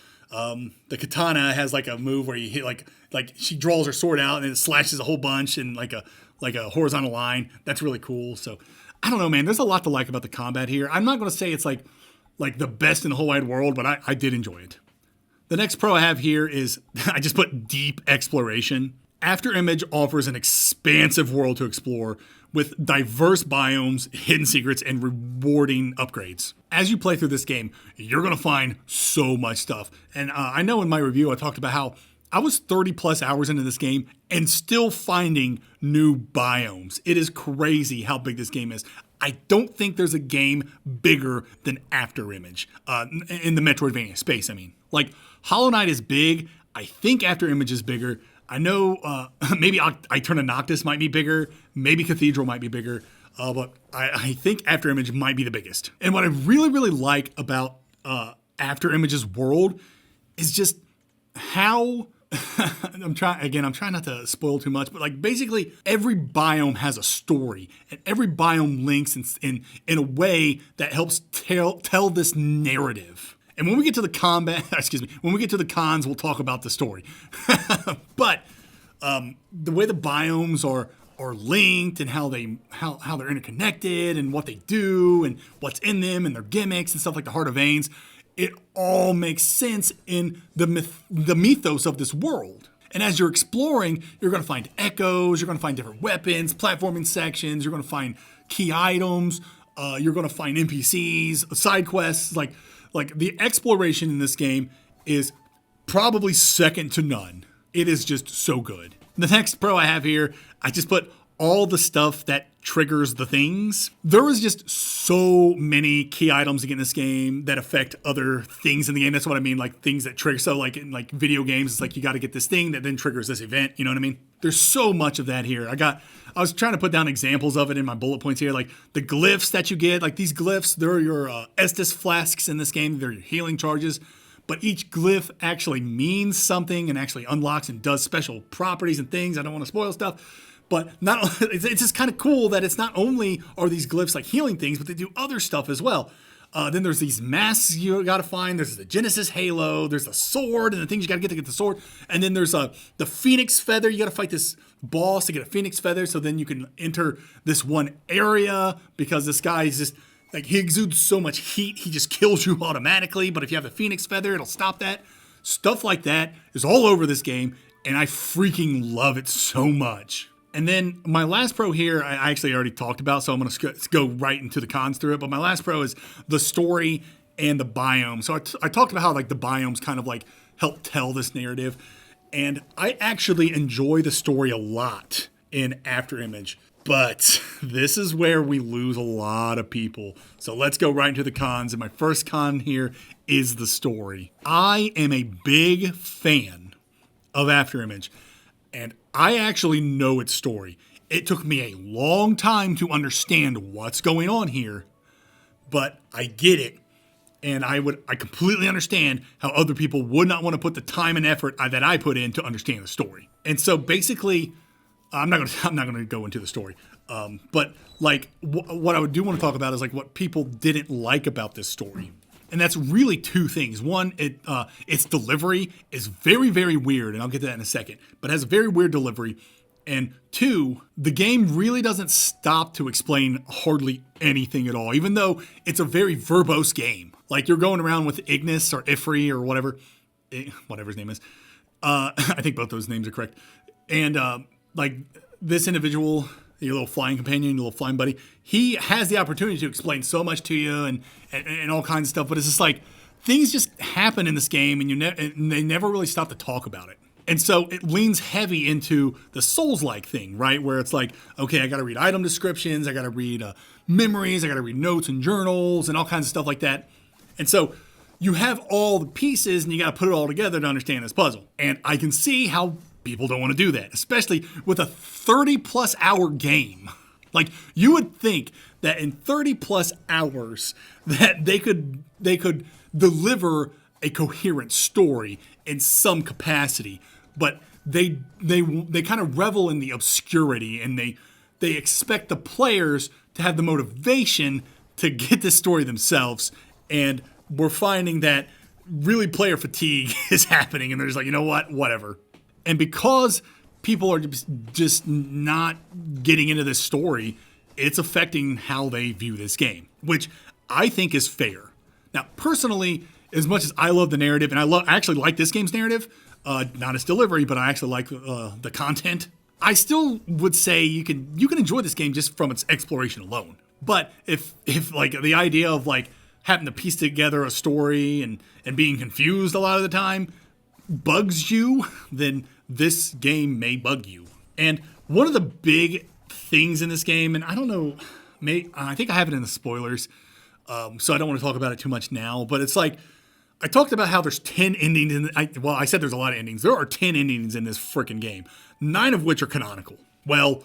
Speaker 1: katana has like a move where you hit like she draws her sword out and it slashes a whole bunch in like a horizontal line. That's really cool. So I don't know, man. There's a lot to like about the combat here. I'm not going to say it's like the best in the whole wide world, but I did enjoy it. The next pro I have here is I just put deep exploration. Afterimage offers an expansive world to explore with diverse biomes, hidden secrets, and rewarding upgrades. As you play through this game, you're going to find so much stuff. And I know in my review I talked about how I was 30 plus hours into this game and still finding new biomes. It is crazy how big this game is. I don't think there's a game bigger than Afterimage in the Metroidvania space, I mean. Like, Hollow Knight is big. I think Afterimage is bigger. I know maybe Eterna Noctis might be bigger. Maybe Cathedral might be bigger. But I think Afterimage might be the biggest. And what I really, really like about Afterimage's world is just how... I'm trying not to spoil too much, but like basically every biome has a story, and every biome links in a way that helps tell this narrative. And when we get to the when we get to the cons, we'll talk about the story. But the way the biomes are linked and how they're interconnected and what they do and what's in them and their gimmicks and stuff like the Heart of Veins, it all makes sense in the mythos of this world. And as you're exploring, you're going to find echoes, you're going to find different weapons, platforming sections, you're going to find key items, you're going to find NPCs, side quests. Like the exploration in this game is probably second to none. It is just so good. The next pro I have here, I just put all the stuff that triggers the things. There is just so many key items to get in this game that affect other things in the game. That's what I mean, like things that trigger. So like in like video games, it's like you got to get this thing that then triggers this event. You know what I mean? There's so much of that here. I was trying to put down examples of it in my bullet points here. Like the glyphs that you get, like these glyphs, they're your Estus flasks in this game. They're your healing charges. But each glyph actually means something and actually unlocks and does special properties and things. I don't want to spoil stuff. But it's just kind of cool that it's not only are these glyphs like healing things, but they do other stuff as well. Then there's these masks you got to find. There's the Genesis Halo. There's the sword and the things you got to get the sword. And then there's the Phoenix Feather. You got to fight this boss to get a Phoenix Feather. So then you can enter this one area because this guy is just Like, he exudes so much heat, he just kills you automatically, but if you have the Phoenix Feather, it'll stop that. Stuff like that is all over this game, and I freaking love it so much. And then my last pro here, I actually already talked about, so I'm going to go right into the cons through it, but my last pro is the story and the biome. So I talked about how like the biomes kind of like help tell this narrative, and I actually enjoy the story a lot in Afterimage. But this is where we lose a lot of people. So let's go right into the cons. And my first con here is the story. I am a big fan of Afterimage, and I actually know its story. It took me a long time to understand what's going on here, but I get it. And I completely understand how other people would not want to put the time and effort that I put in to understand the story. And so basically, I'm not going to go into the story, but like what I do want to talk about is like what people didn't like about this story, and that's really two things. One, its delivery is very, very weird, and I'll get to that in a second. But it has a very weird delivery, and two, the game really doesn't stop to explain hardly anything at all, even though it's a very verbose game. Like you're going around with Ignis or Ifri or whatever his name is. I think both those names are correct, and like this individual, your little flying companion, your little flying buddy, he has the opportunity to explain so much to you and all kinds of stuff, but it's just like things just happen in this game and and they never really stop to talk about it. And so it leans heavy into the Souls-like thing, right? Where it's like, okay, I got to read item descriptions, I got to read memories, I got to read notes and journals and all kinds of stuff like that. And so you have all the pieces and you got to put it all together to understand this puzzle. And I can see how people don't want to do that, especially with a 30-plus hour game. Like, you would think that in 30-plus hours that they could deliver a coherent story in some capacity, but they kind of revel in the obscurity, and they expect the players to have the motivation to get this story themselves, and we're finding that really player fatigue is happening, and they're just like, you know what, whatever. And because people are just not getting into this story, it's affecting how they view this game, which I think is fair. Now, personally, as much as I love the narrative, and I actually like this game's narrative, not its delivery, but I actually like the content, I still would say you can enjoy this game just from its exploration alone. But if like the idea of like having to piece together a story and being confused a lot of the time bugs you, then this game may bug you. And one of the big things in this game, and I don't know, I think I have it in the spoilers, so I don't want to talk about it too much now, but it's like, I talked about how there's 10 endings, I said there's a lot of endings. There are 10 endings in this freaking game, 9 of which are canonical. Well,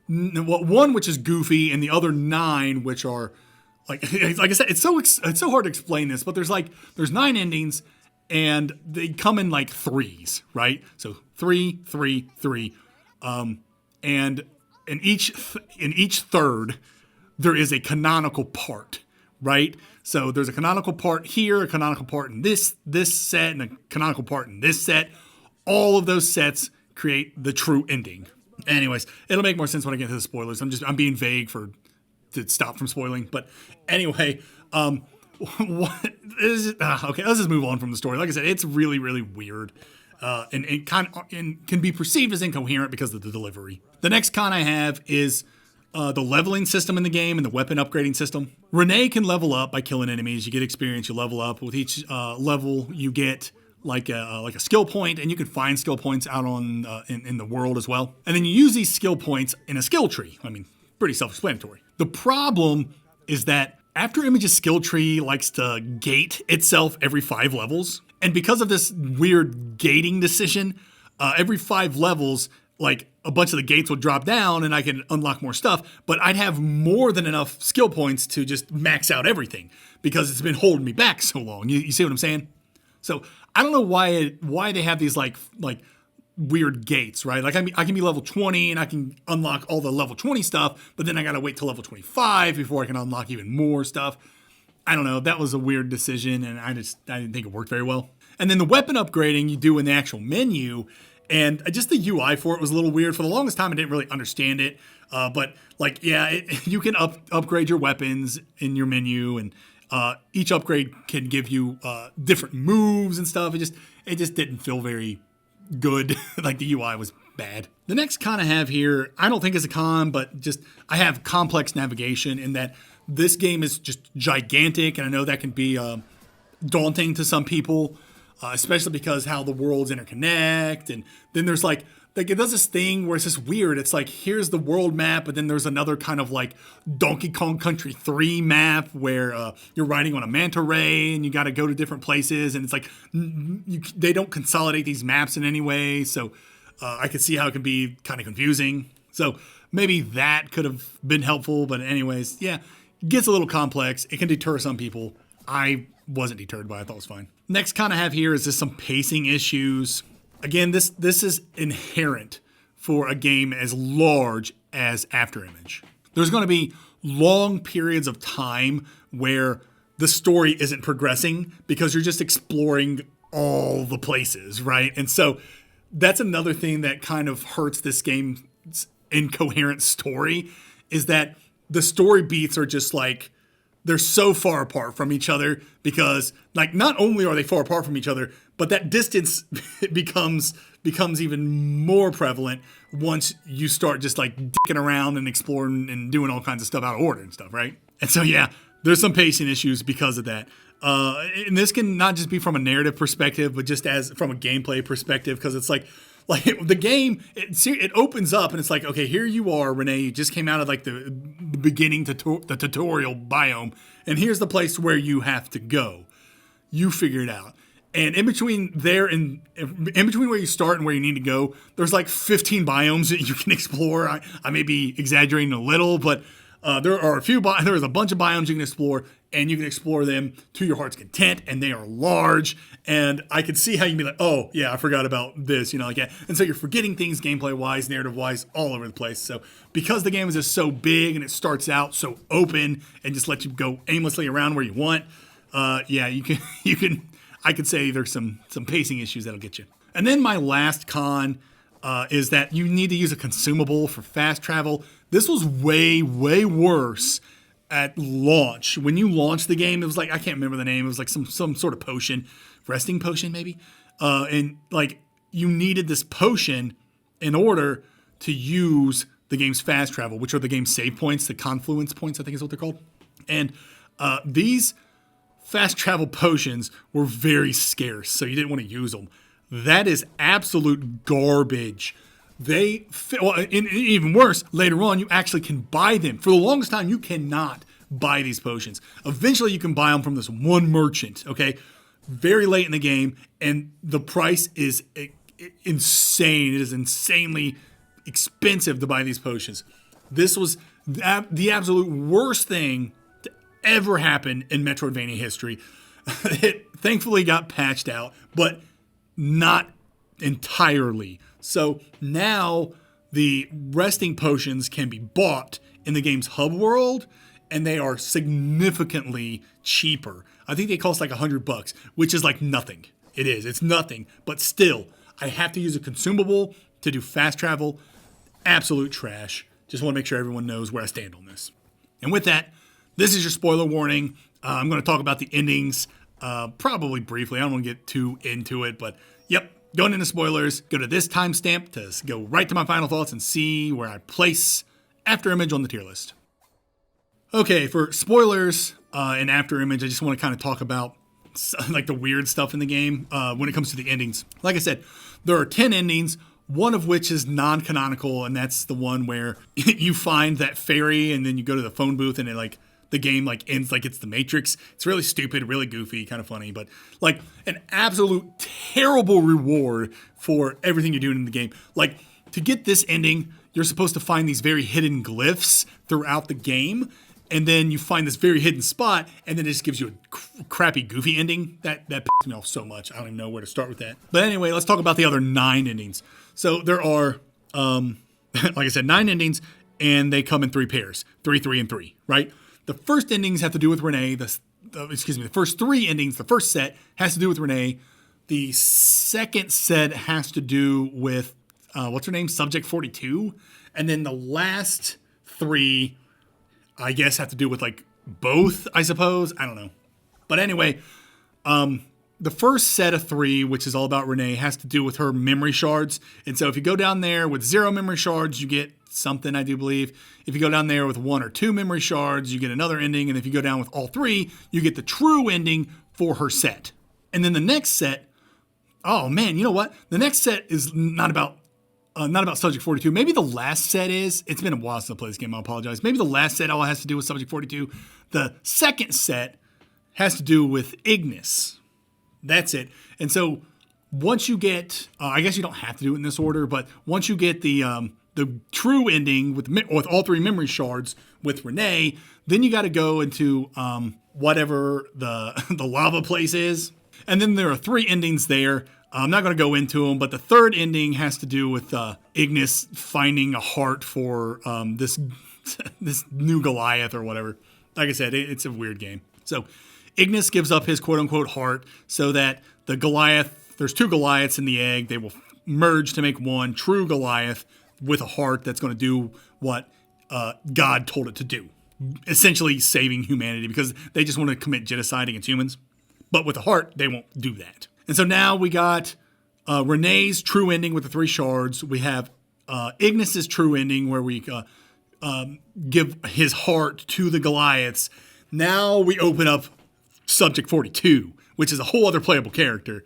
Speaker 1: one which is goofy, and the other 9 which are, like I said, it's so hard to explain this, but there's 9 endings, and they come in like threes, right? So 3, 3, 3, and in each third there is a canonical part, right? So there's a canonical part here, a canonical part in this set, and a canonical part in this set. All of those sets create the true ending. Anyways, it'll make more sense when I get into the spoilers. I'm being vague to stop from spoiling, but anyway, okay, let's just move on from the story. Like I said, it's really, really weird, and it can be perceived as incoherent because of the delivery. The next con I have is the leveling system in the game and the weapon upgrading system. Renee can level up by killing enemies. You get experience, you level up. With each level, you get like a skill point, and you can find skill points out on in the world as well. And then you use these skill points in a skill tree. I mean, pretty self-explanatory. The problem is that Afterimage's skill tree likes to gate itself every 5 levels. And because of this weird gating decision, every 5 levels, like a bunch of the gates will drop down and I can unlock more stuff, but I'd have more than enough skill points to just max out everything because it's been holding me back so long. You see what I'm saying? So I don't know why they have these like weird gates, right? Like I can be level 20 and I can unlock all the level 20 stuff, but then I gotta wait till level 25 before I can unlock even more stuff. I don't know. That was a weird decision, and I didn't think it worked very well. And then the weapon upgrading you do in the actual menu, And just the UI for it was a little weird. For the longest time, I didn't really understand it. But like, yeah, you can upgrade your weapons in your menu, and each upgrade can give you different moves and stuff. It just didn't feel very good. Like the UI was bad. The next con I have here, I don't think is a con, but just I have complex navigation in that this game is just gigantic, and I know that can be daunting to some people, especially because how the worlds interconnect. And then there's like it does this thing where it's just weird. It's like, here's the world map, but then there's another kind of like Donkey Kong Country 3 map where you're riding on a manta ray and you got to go to different places. And it's like, they don't consolidate these maps in any way. So I could see how it can be kind of confusing. So maybe that could have been helpful. But anyways, yeah, it gets a little complex. It can deter some people. I wasn't deterred by it. I thought it was fine. Next con I have here is just some pacing issues. Again, this is inherent for a game as large as Afterimage. There's going to be long periods of time where the story isn't progressing because you're just exploring all the places, right? And so that's another thing that kind of hurts this game's incoherent story, is that the story beats are just like, they're so far apart from each other because, like, not only are they far apart from each other, but that distance becomes even more prevalent once you start just like dicking around and exploring and doing all kinds of stuff out of order and stuff, right? And so, yeah, there's some pacing issues because of that. And this can not just be from a narrative perspective, but just as from a gameplay perspective, because it's like the game, it opens up and it's like, okay, here you are, Renee. You just came out of like the beginning the tutorial biome, and here's the place where you have to go. You figure it out. And in between there and in between where you start and where you need to go, there's like 15 biomes that you can explore. I may be exaggerating a little, but there's a bunch of biomes you can explore, and you can explore them to your heart's content, and they are large. And I could see how you can be like, oh yeah, I forgot about this, like that. And so you're forgetting things gameplay wise, narrative wise, all over the place. So because the game is just so big and it starts out so open and just lets you go aimlessly around where you want, yeah, you can. I could say there's some pacing issues that'll get you. And then my last con is that you need to use a consumable for fast travel. This was way, way worse at launch. When you launched the game, it was like, I can't remember the name. It was like some sort of potion, resting potion maybe. And like you needed this potion in order to use the game's fast travel, which are the game's save points, the confluence points, I think is what they're called. And these fast travel potions were very scarce, so you didn't want to use them. That is absolute garbage. Even worse, later on, you actually can buy them. For the longest time, you cannot buy these potions. Eventually, you can buy them from this one merchant, okay? Very late in the game, and the price is insane. It is insanely expensive to buy these potions. This was the absolute worst thing ever happened in Metroidvania history. It thankfully got patched out, but not entirely. So now the resting potions can be bought in the game's hub world, and they are significantly cheaper. I think they cost like $100, which is like nothing. It's nothing, but still, I have to use a consumable to do fast travel. Absolute trash. Just want to make sure everyone knows where I stand on this. And with that, this is your spoiler warning. I'm going to talk about the endings probably briefly. I don't want to get too into it, but yep, going into spoilers, go to this timestamp to go right to my final thoughts and see where I place Afterimage on the tier list. Okay, for spoilers in Afterimage, I just want to kind of talk about like the weird stuff in the game when it comes to the endings. Like I said, there are 10 endings, one of which is non-canonical, and that's the one where you find that fairy and then you go to the phone booth and the game ends like it's the Matrix. It's really stupid, really goofy, kind of funny, but like an absolute terrible reward for everything you're doing in the game. Like to get this ending, you're supposed to find these very hidden glyphs throughout the game, and then you find this very hidden spot, and then it just gives you a crappy, goofy ending. That pisses me off so much. I don't even know where to start with that. But anyway, let's talk about the other 9 endings. So there are, like I said, 9 endings, and they come in 3 pairs, 3, 3, and 3, right? The first endings have to do with Renee. The first 3 endings, the first set has to do with Renee. The second set has to do with, what's her name? Subject 42. And then the last 3, I guess, have to do with like both, I suppose. I don't know. But anyway, the first set of 3, which is all about Renee, has to do with her memory shards. And so if you go down there with 0 memory shards, you get something, I do believe. If you go down there with 1 or 2 memory shards, you get another ending. And if you go down with all 3, you get the true ending for her set. And then the next set, oh man, you know what? The next set is not about Subject 42. Maybe the last set is. It's been a while since I played this game. I apologize. Maybe the last set all has to do with Subject 42. The second set has to do with Ignis. That's it. And so once you get, I guess you don't have to do it in this order, but once you get the true ending with all 3 memory shards with Renee, then you got to go into whatever the lava place is. And then there are 3 endings there. I'm not going to go into them, but the third ending has to do with Ignis finding a heart for this new Goliath or whatever. Like I said, it's a weird game. So Ignis gives up his quote-unquote heart so that the Goliath, there's 2 Goliaths in the egg. They will merge to make one true Goliath with a heart that's going to do what God told it to do. Essentially saving humanity because they just want to commit genocide against humans. But with a heart, they won't do that. And so now we got Renee's true ending with the 3 shards. We have Ignis's true ending where we give his heart to the Goliaths. Now we open up Subject 42, which is a whole other playable character.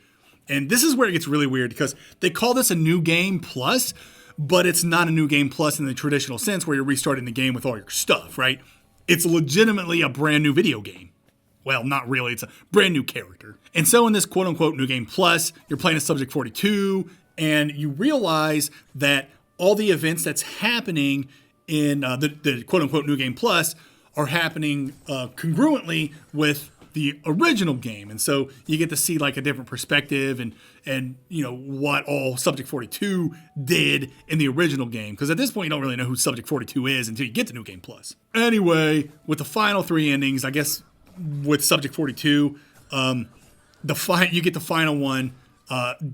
Speaker 1: And this is where it gets really weird because they call this a new game plus, but it's not a new game plus in the traditional sense where you're restarting the game with all your stuff, right? It's legitimately a brand new video game. Well, not really. It's a brand new character. And so in this quote-unquote new game plus, you're playing a Subject 42, and you realize that all the events that's happening in the quote-unquote new game plus are happening congruently with the original game. And so you get to see like a different perspective and you know what all Subject 42 did in the original game. Because at this point, you don't really know who Subject 42 is until you get to New Game Plus. Anyway, with the final 3 endings, I guess with Subject 42, you get the final one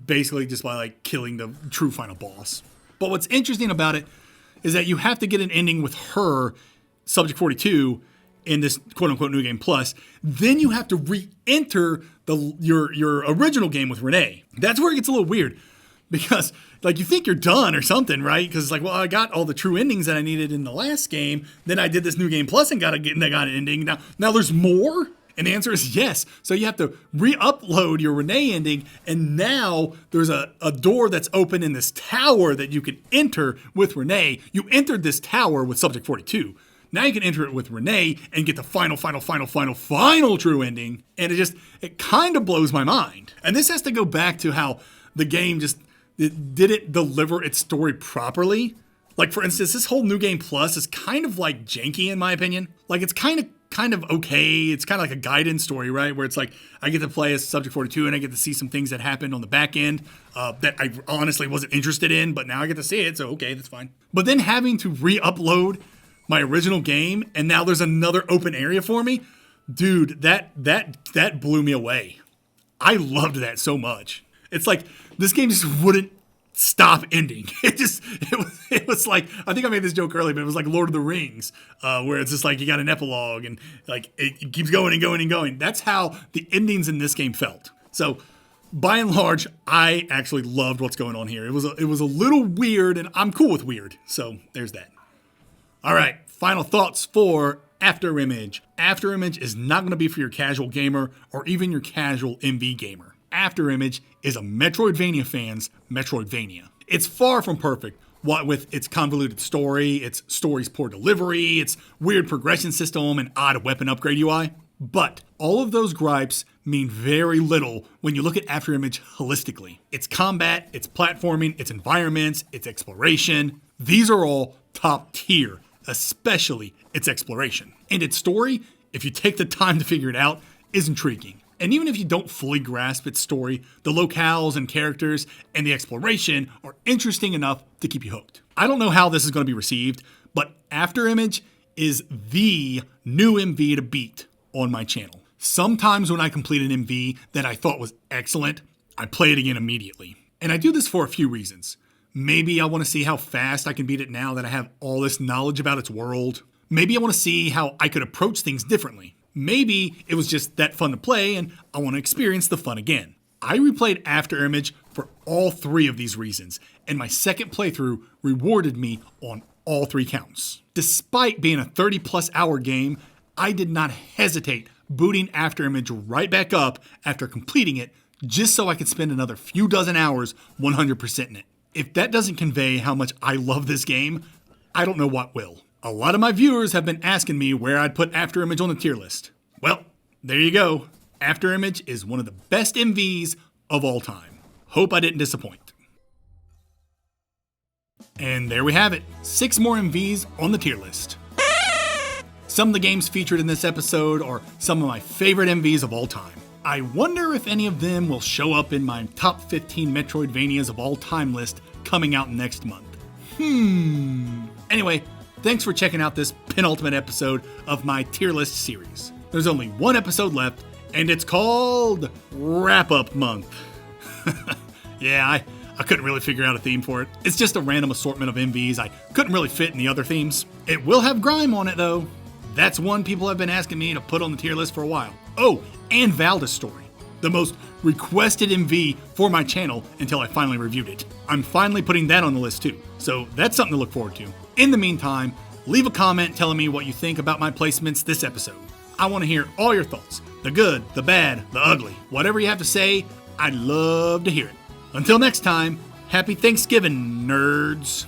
Speaker 1: basically just by like killing the true final boss. But what's interesting about it is that you have to get an ending with her, Subject 42, in this quote-unquote New Game Plus. Then you have to re-enter your original game with Renee. That's where it gets a little weird. Because, like, you think you're done or something, right? Because it's like, well, I got all the true endings that I needed in the last game. Then I did this New Game Plus and got an ending. Now there's more? And the answer is yes. So you have to re-upload your Renee ending. And now there's a door that's open in this tower that you can enter with Renee. You entered this tower with Subject 42. Now you can enter it with Renee and get the final true ending. And it kind of blows my mind. And this has to go back to how the game just didn't deliver its story properly. Like, for instance, this whole New Game Plus is kind of like janky in my opinion. Like, it's kind of okay. It's kind of like a guidance story, right? Where it's like, I get to play as Subject 42 and I get to see some things that happened on the back end that I honestly wasn't interested in, but now I get to see it, so okay, that's fine. But then having to re-upload my original game, and now there's another open area for me, dude, that blew me away. I loved that so much. It's like, this game just wouldn't stop ending. It was like, I think I made this joke earlier, but it was like Lord of the Rings, where it's just like you got an epilogue and like it keeps going and going and going. That's how the endings in this game felt. So by and large, I actually loved what's going on here. It was a little weird, and I'm cool with weird. So there's that. All right, final thoughts for Afterimage. Afterimage is not going to be for your casual gamer or even your casual MV gamer. Afterimage is a Metroidvania fan's Metroidvania. It's far from perfect, what with its convoluted story, its story's poor delivery, its weird progression system, and odd weapon upgrade UI. But all of those gripes mean very little when you look at Afterimage holistically. Its combat, its platforming, its environments, its exploration, these are all top tier, especially its exploration. And its story, if you take the time to figure it out, is intriguing. And even if you don't fully grasp its story, the locales and characters and the exploration are interesting enough to keep you hooked. I don't know how this is going to be received, but Afterimage is the new MV to beat on my channel. Sometimes when I complete an MV that I thought was excellent, I play it again immediately. And I do this for a few reasons. Maybe I want to see how fast I can beat it now that I have all this knowledge about its world. Maybe I want to see how I could approach things differently. Maybe it was just that fun to play and I want to experience the fun again. I replayed Afterimage for all 3 of these reasons, and my second playthrough rewarded me on all 3 counts. Despite being a 30+ hour game, I did not hesitate booting Afterimage right back up after completing it just so I could spend another few dozen hours 100%ing it. If that doesn't convey how much I love this game, I don't know what will. A lot of my viewers have been asking me where I'd put Afterimage on the tier list. Well, there you go. Afterimage is one of the best MVs of all time. Hope I didn't disappoint. And there we have it, 6 more MVs on the tier list. Some of the games featured in this episode are some of my favorite MVs of all time. I wonder if any of them will show up in my top 15 Metroidvanias of all time list coming out next month. Anyway, thanks for checking out this penultimate episode of my tier list series. There's only 1 episode left, and it's called Wrap-Up Month. Yeah, I couldn't really figure out a theme for it. It's just a random assortment of MVs I couldn't really fit in the other themes. It will have Grime on it, though. That's one people have been asking me to put on the tier list for a while. Oh, and Valda's Story, the most requested MV for my channel until I finally reviewed it. I'm finally putting that on the list too, so that's something to look forward to. In the meantime, leave a comment telling me what you think about my placements this episode. I want to hear all your thoughts, the good, the bad, the ugly, whatever you have to say, I'd love to hear it. Until next time, happy Thanksgiving, nerds.